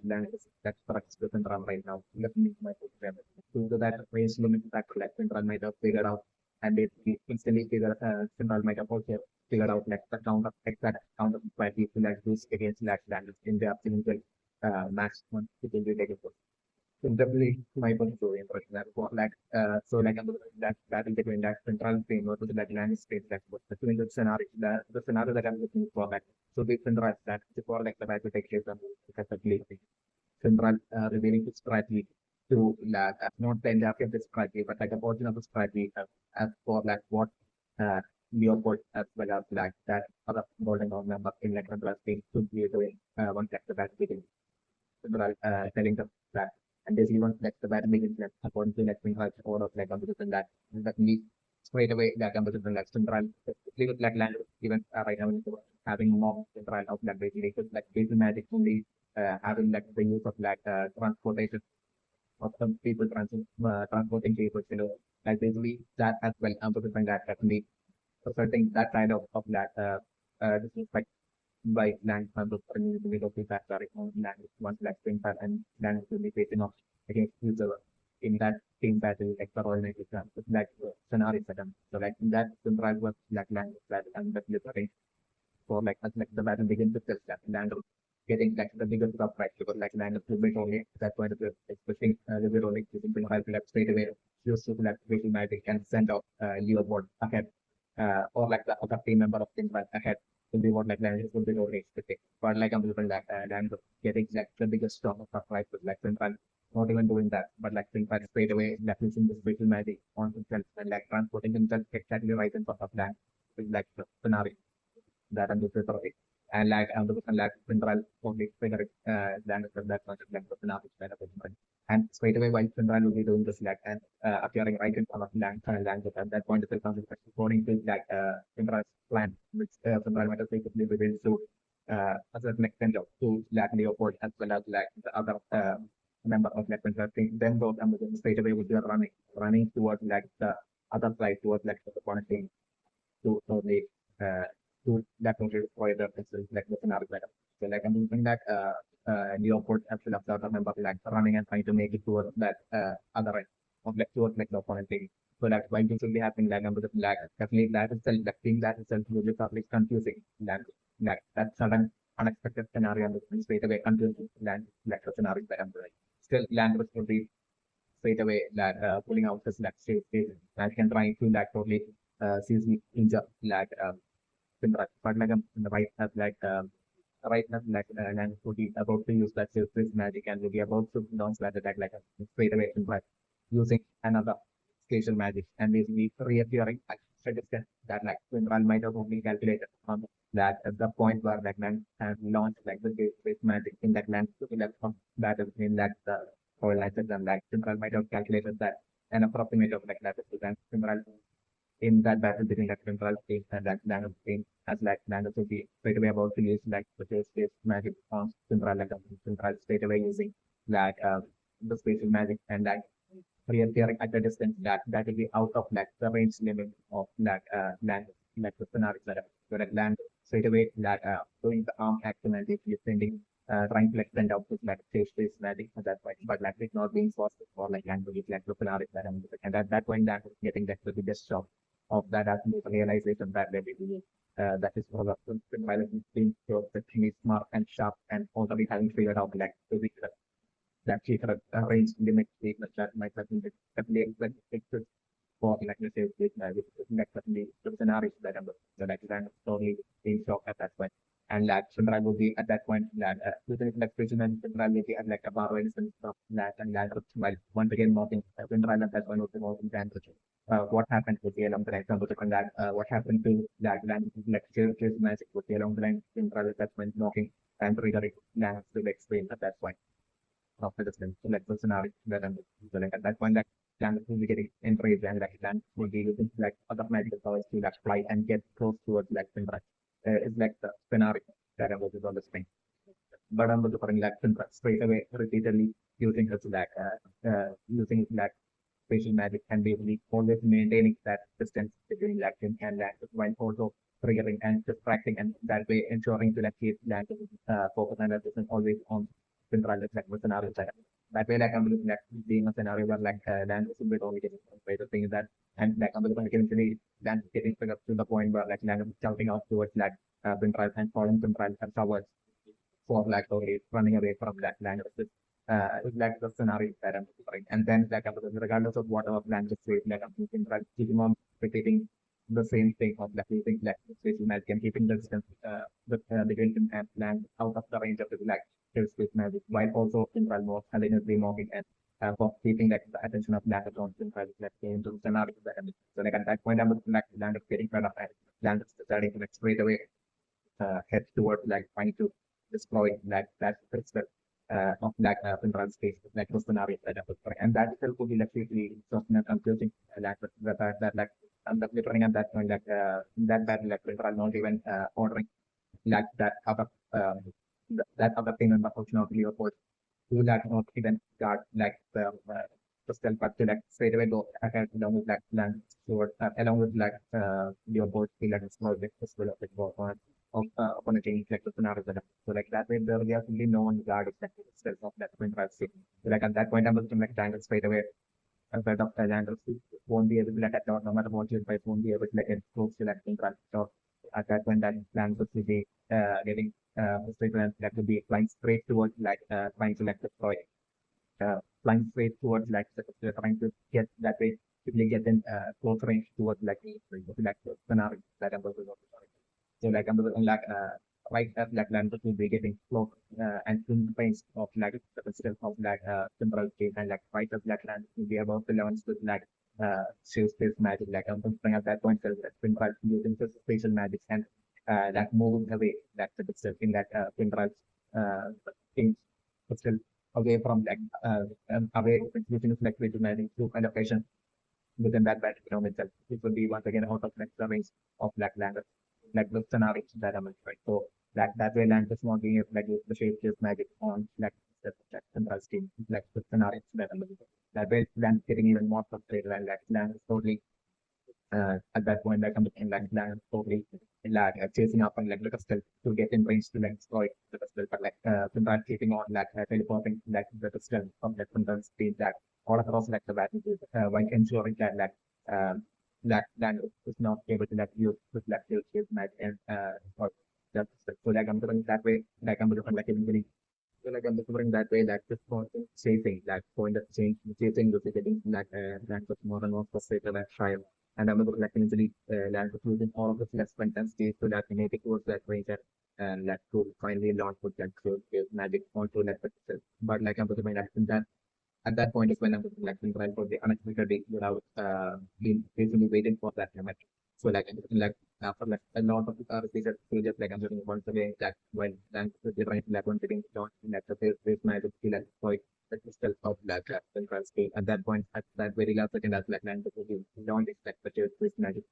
language that corrects the Finrad right now. Definitely might program to that range limit factor like Finrad might have figured out and it instantly figure Finrad might have also figured out like the count of exact count of value to like use against like language in the absolute max one it will be taken. Definitely my point of view, but that for like so like that battle between that central framework to that land space that was the scenario the scenario that I'm looking for like so the central that before like the battle takes place on effectively central revealing its strategy to like not the entirety of the strategy but like a portion of the strategy as for like what uh Leopold as well as like that other golden member in like central space should be doing once like the battle begins telling them that. And there's even like the bad begins like according to like we have order of like composition that we straight away that composition like central leave like land even right now having more central of like like basic magic only having like the use of like transportation of some people transporting people like basically that as well composition that definitely asserting that kind of that this is like by land members community local factor on land once like spring and land will be facing off against each other in that team battle like the Royal Knight exam. It's like scenario set up. So like in that central was like land battle and that literally for like as like the battle begins with this that land getting like the biggest up right because like land is a bit only at that point of view especially the bit only using like straight away used to like visual magic and send out leaderboard ahead or like the other team member of team right ahead will be what like language will be already expecting. But like I'm doing like language getting like the biggest storm of stuff right with like Finland not even doing that, but like Finland straight away like using this visual magic on himself and like transporting himself exactly right in front of land with like the scenario that I'm just throwing. And like I'm the like Finland only figure language of that concept like the scenario kind of and straight away while Finral will be doing this like and appearing right in front of language at that point itself according to like Finral's plan, which Finral might have basically revealed to a certain extent of to Lack Leopold as well as like the other member of like Finral team. Then those Amazons straight away would be running towards like the other side towards like the opponent team to totally to that totally destroy the pixels like the scenario better. So like I'm thinking that Leopold actually of the other member like running and trying to make it towards that other end of like towards like the opponent team. So that's why things will be happening like under the lag. Definitely that itself like being that itself will be probably confusing like that sudden unexpected scenario and the straight away confusing land like the scenario that I'm doing. Still language will be straight away that pulling out this like state and can try to like totally seriously injure like but like right as like right now like and would be about to use that sales magic and will be about to launch that attack like straight away but using another spatial magic and basically reappearing at a distance that like Finral might have only calculated that at the point where like man and launched like the space magic in that land to be left from that is in that or like and like Finral might have calculated that an approximate of like that is then Finral in that battle between like Central Team and like Daniel Team as like Daniel to be straight away about to use like the space magic on Central like Central straight away using like the spatial magic and like reappearing at a distance that will be out of like the range limit of land like the scenario setup. So that land straight away that doing the arm action and if you're sending trying to like send out this like safe space magic at that point, but like it's not being forced for like land to be like the scenario that and at that point that is getting like the biggest shock of that absolute realization that they will that is for the violence being so the thing is smart and sharp and already having figured out like physics that secret range limit statement that might have been definitely expected for like the sales page which is definitely the scenarios that I'm so like kind of totally being shocked at that point. And like Sundra will be at that point that within like prison and Sundra will be at like a bar and stuff that and that while once again mocking Sundra and that one of the most important what happened with the along the line some that what happened to that land like chase magic with the along the line Sundra that went mocking and triggering lands to explain at that point of the distance. So like the scenario that I'm so like at that point that land will be getting enraged and like land will be using like other magical powers to like fly and get close towards like Finra. It's like the scenario that I was on the screen. But I'm looking for like Finra straight away repeatedly using his like using like spatial magic and basically always maintaining that distance between like him and land while also triggering and distracting and that way ensuring to like keep land focus and attention always on Central like with scenario setup. That way, like I'm looking at being a scenario where like land is a bit only getting way to think that and like I'm looking eventually land getting up to the point where like land is jumping out towards like Central and falling Central and towards for like totally running away from that land. It's like the scenario that I'm looking and then like regardless of whatever land is safe, like I'm thinking like keeping on repeating the same thing of like using like spatial magic and keeping the distance between him and land out of the range of the like space magic while also Central was continuously mocking and for keeping like the attention of land on Central like into the scenario that so like at that point I'm like land is getting fed up and land is starting to like straight away head towards like trying to destroy that crystal of like Central space like the scenario that and that itself would be like really so confusing like that like I'm definitely running at that point like that battle like Central not even ordering like that other that other thing and the function of Leopold do that not even guard like the stealth but to like straight away go ahead along with like land sword along with like Leopold feel like it's more like this will like go on upon a change like the scenario that so like that way there will be no one guard exactly the stealth of that point right so like at that point I'm looking like tangle straight away instead of triangles won't be able to let out no matter what you try won't be able to let it close to that thing right so at that point that land will be getting straight line that will be flying straight towards like trying to like destroy flying straight towards like trying to get that way quickly get in close range towards like the scenario that I'm going to go so like I'm looking like right at like land will be getting close and in the range of like the still of like temporal state and like right of like land will be about to launch with like shield space magic like I'm thinking at that point so that's been quite using the spatial magic and that moving away that the still in that temporal thing but still away from away using flexibility managing to allocation within that battleground itself. It will be once again out of the range of language, like the scenarios that I'm right. So that way language not being able to use the shape just magic on that central scheme, like the scenarios that I'm that way land getting even more frustrated and land is totally at that point like I'm looking land totally chasing up and the crystal to get in range to destroy the crystal, but Simran keeping on teleporting the crystal from that Simran speed that all across the battle while ensuring um, that is not able to use with use match and or that so I'm doing that way I'm doing even so I'm doing that way just constant chasing point of change chasing the getting that was more and more frustrated and shy and I'm able to easily land using all of the less content states so that we make it towards that range and to finally launch with magic onto that itself. But I'm going to my action that at that point is when I'm looking for the unexpected day without being basically waiting for that moment. So after a lot of research stages I'm doing once again that when then the right one getting launched in the face magic skill and quite the crystal of central scale. At that point at that very last second as land the don't expect the face magic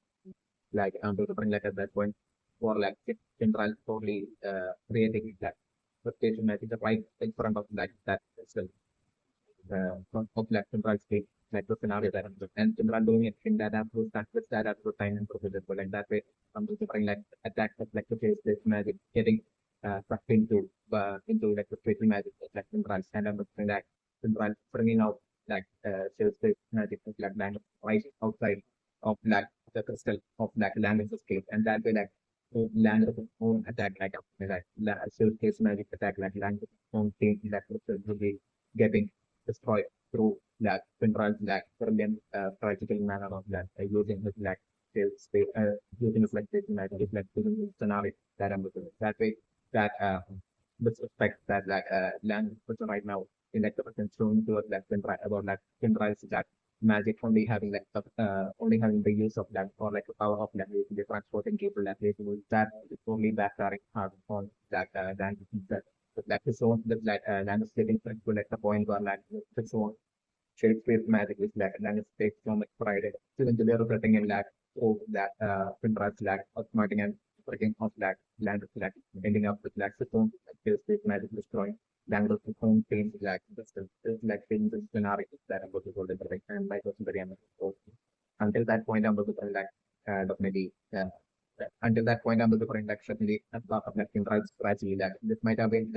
to bring at that point for central totally creating the station magic right in front of that crystal of central state the scenario that I'm and central doing it in that approach that with that approach time and procedure. So that way I'm just bring attack the face this magic getting sucked into the spatial magic central and I'm looking central bringing out sales this magic land right outside of the crystal of land escape and that way land of its own attack sales case magic attack land of its own thing that will be getting destroyed through control brilliant practical manner of using his space using his scenario that I'm looking at. That way that with respect that land which right now in the person shown to us control about control that magic only having only having the use of or the power of the transporting cable that is only backfiring hard on land that is own land is getting to the point where its own Shakespeare's magic is and it takes so much pride in even the little thing in so contrast of smarting and breaking of land of ending up with its own Shakespeare's magic destroying land of its own pain just is pain the scenario that I'm going to hold it right and by person very so until that point I'm going to definitely until that point, I'm looking certainly a lot of right strategy this might have been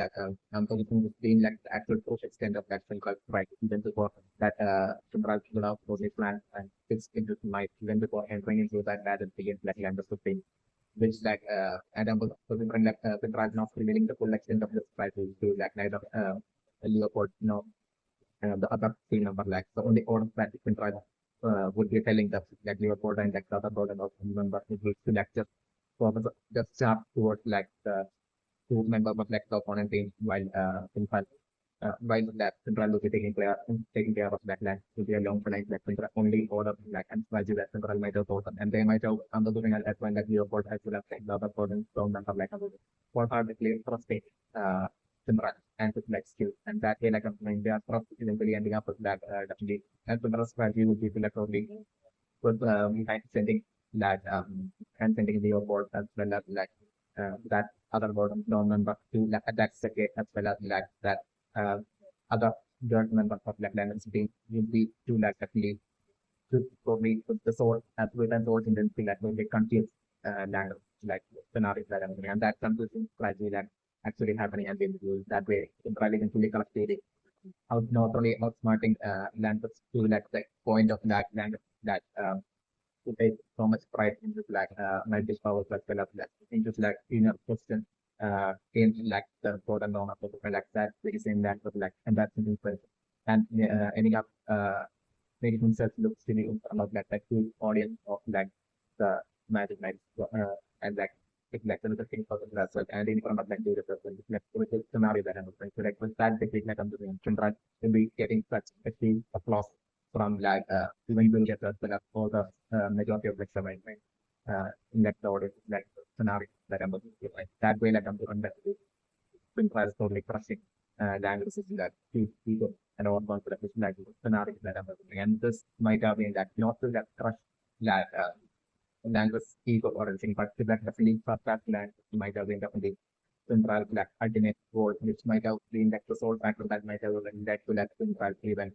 I'm thinking this being the actual push extent of central right even before that central without project plan and fits into my even before entering into that battle begins land of thing which and I'm looking central not revealing the full extent of the strategy to neither Leopold the other team number the only order that central would be telling the Leopold and the other board and also member who will select for just sharp towards the two members of the opponent team while that central will be taking care of that to be a long flank central only order and strategy that central might have chosen and they might have under doing as well Leopold as well as the other opponent strong number for are the clear trusting central and with skill and that way they are trust eventually ending up with definitely and the strategy would be only with behind sending and sending the board as well as that other board non member to attack second as well as that uh, other joint members of language team will be to actually to probably put the sword as well as sword in the when they confuse language scenarios that I'm doing and that confusing strategy actually happening and being used that way in can fully collect out not only outsmarting language to the point of language that to take so much pride into magic powers as well as into inner question in the important norm of the that which is in that of and that's the difference and ending up making himself look silly in front of good audience of the magic night and it's another thing for the as well and in front of the person with the scenario that I'm referring to with that technique I'm doing children will be getting such a huge applause from even will get for the majority of surviving in the order scenario that I'm looking at. That way I'm doing that been totally crushing Langris is that ego and all confidence is like scenario that I'm looking. And this might have been that not to that crush that Langris ego or anything, but to that definitely for that land might have been definitely central black ultimate goal, which might have been like the sole factor that might have led to that central even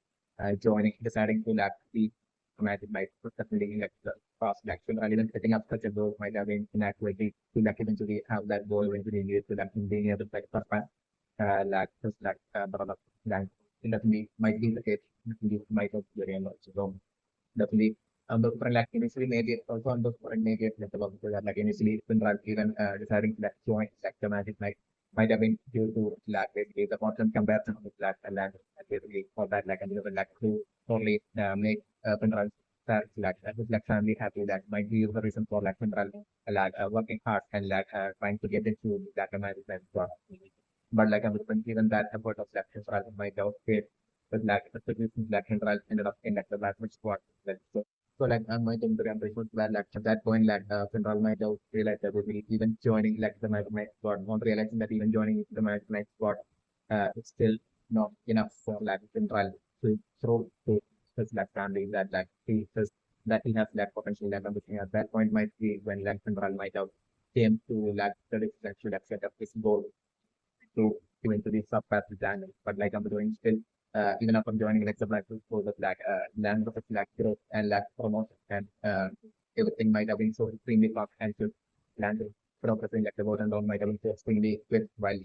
joining, deciding to like the commanded by definitely like the past action rather than setting up such a goal might have been inadequately to like eventually have that goal eventually lead to that being able to like surpass like just like brother like definitely might be the case definitely might have very much so definitely the different like initially maybe it's also on the different maybe it's like about that like initially Finral even deciding to like join like the magic might have been due to like basically the constant comparison of like and then basically for that like and even like to totally make Finral like like family happy that might be the reason for like Finral like working hard and like trying to get into that magic but like I'm even that effort of like Finral might have failed but like the solution like Finral ended up in like the last squad so like my team the ambition were like at that point like Finral might have realized that would be even joining like the Magma squad, not realizing that even joining the Magma squad it's still not enough for like Finral to throw to his like family that like he says that he has that potential like ambition at that point might be when like Finral might have came to like the decision should have set up his goal to eventually surpass the Daniel. But like I'm doing still, even after joining like the Black for the Black land of Black growth and Black promotion and everything might have been so extremely fast and to land progressing like the vote and all might have been so extremely quick while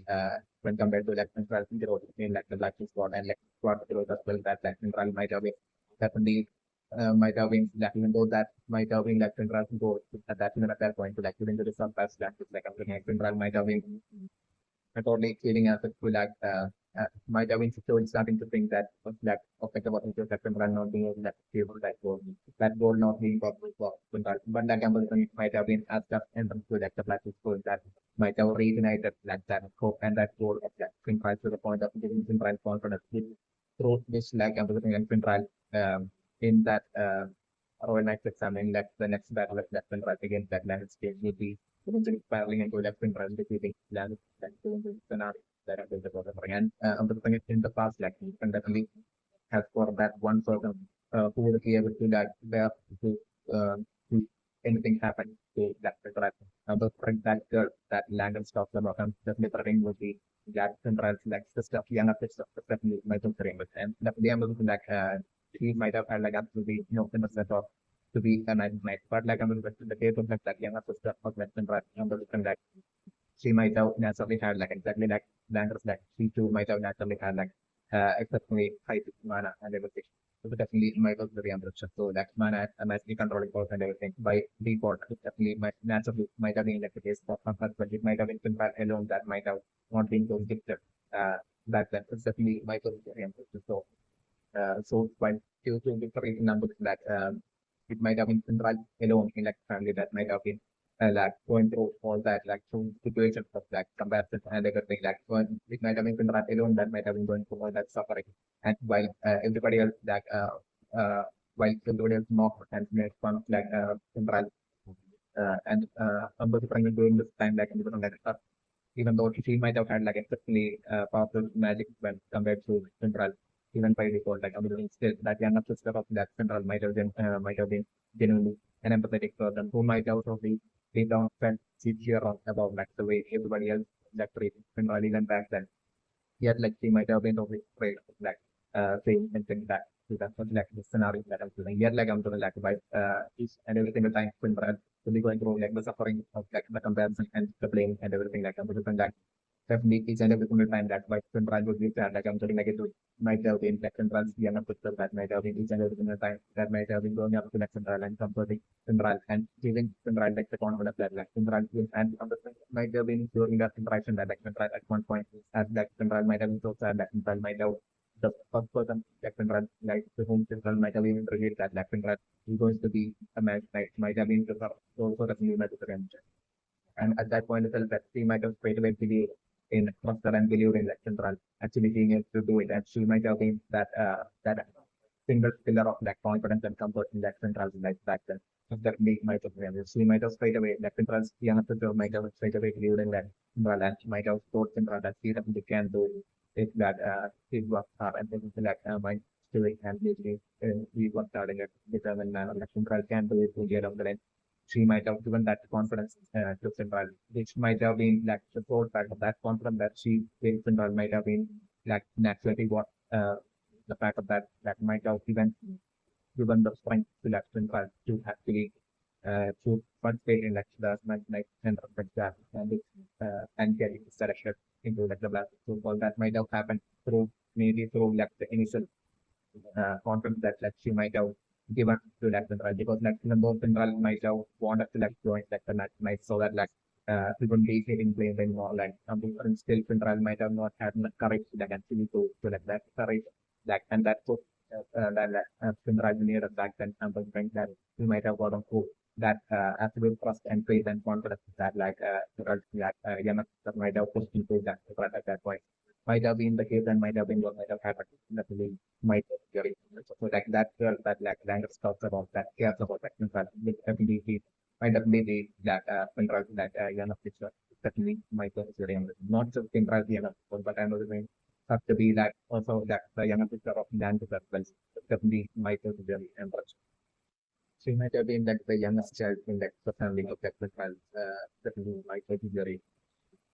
when compared to like central growth in like the Black squad and like squad growth as well that like central might have been definitely might have been like even though that might have been like central growth at that even at that point to like even to the surpass like I'm looking at central might have been totally feeling as if we like might have been slowly starting to think that was like affected about into September not being able to achieve that goal not being possible for Punjab. But that Gambleton might have been as tough and to like the plastic school that might have reignited like that hope and that goal of that Finral to the point of giving Finral confidence through this like Gambleton and Finral in that Royal Knights exam in like the next battle of that Finral against that landscape would be eventually spiraling into left and right defeating land scenario that is the problem. And the thing is in the past, like you can definitely have for that one person who will be able to that there to anything happen to that right. But for that girl, that land and stuff, the bottom definitely threatening would be that central like the stuff, younger stuff, definitely might be threatening with and definitely I'm looking like she might have had like absolutely no innocent of to be a night. But like I'm in the case of like that younger sister of Western right, I'm looking like she might have naturally had like exactly like Landers like she too might have naturally had like exceptionally high mana and everything. So definitely might have very ambitious. So that mana and nicely controlling power and everything by default it definitely might naturally might have been like the case for Pankaj, but it might have been Finral alone that might have not been so gifted back then. It's definitely might have been very ambitious. So while choosing different numbers that it might have been Finral alone in like family that might have been like going through all that like through situations of like comparison and everything like when it might have been Finral alone that might have been going through all that suffering and while everybody else like while everybody else mocked and made fun of like Finral and Amber during this time like even though she might have had like exceptionally powerful magic when compared to Central, even by default, like I mean, still that younger sister of that Central might have been genuinely an empathetic person who might also be deep down felt sincere about like the way everybody else like treated Central even back then. Yet like she might have been always afraid of like saying anything that to that was like the scenario that I'm feeling. Yet like I'm doing like by each and every single time when Brad will be going through like the suffering of like the comparison and the blame and everything like I'm doing like definitely each and every single time that by when Brad would be sad like I'm doing like it might have been like when Brad's younger sister that might have been each and every single time that might have been going up to like Central and comforting Central and giving Central like the confidence that like Central and might have been during that interaction that like Central at one point as that Central might have been so sad that Central might have the first person that Central like to whom Central might have even revealed that like Central is going to be a match like might have been to her also the new match and at that point itself that she might have straight away believed in Foster and believed in like Central actually being able to do it and she might have been that single pillar of that confidence and comfort in that Central's life back then. So that might have been she might have straight away that Central's young sister might have straight away believed in that Central and she might have told Central that she definitely can do it. is that he was and then like my story and we was starting at determine election trial candidate to get on the line. She might have given that confidence to Central, which might have been like the sole fact of that confidence that she gave Central might have been like naturally what the fact of that might have given the strength to that Central to actually to participate in like the like center of that and get selected into like the black football that might have happened through maybe through like the initial confidence that like she might have given to like Central because like even though Central might have wanted to like join like the night might so that like people be in play anymore like and still Central might have not had the courage like actually to like that courage like and that put Central near back then think that we might have gotten through that absolute trust and faith and confidence that like that that might have pushed into that at that point might have been the case and might have been what might have happened definitely might have very so like that girl that like Langris talks about that cares about that with ability might definitely that control that young picture definitely might have very not just control the young but I know the main have to be that also that the young picture of Langris as well definitely might have very important. She might have been like the youngest child in like the family of that child definitely might have very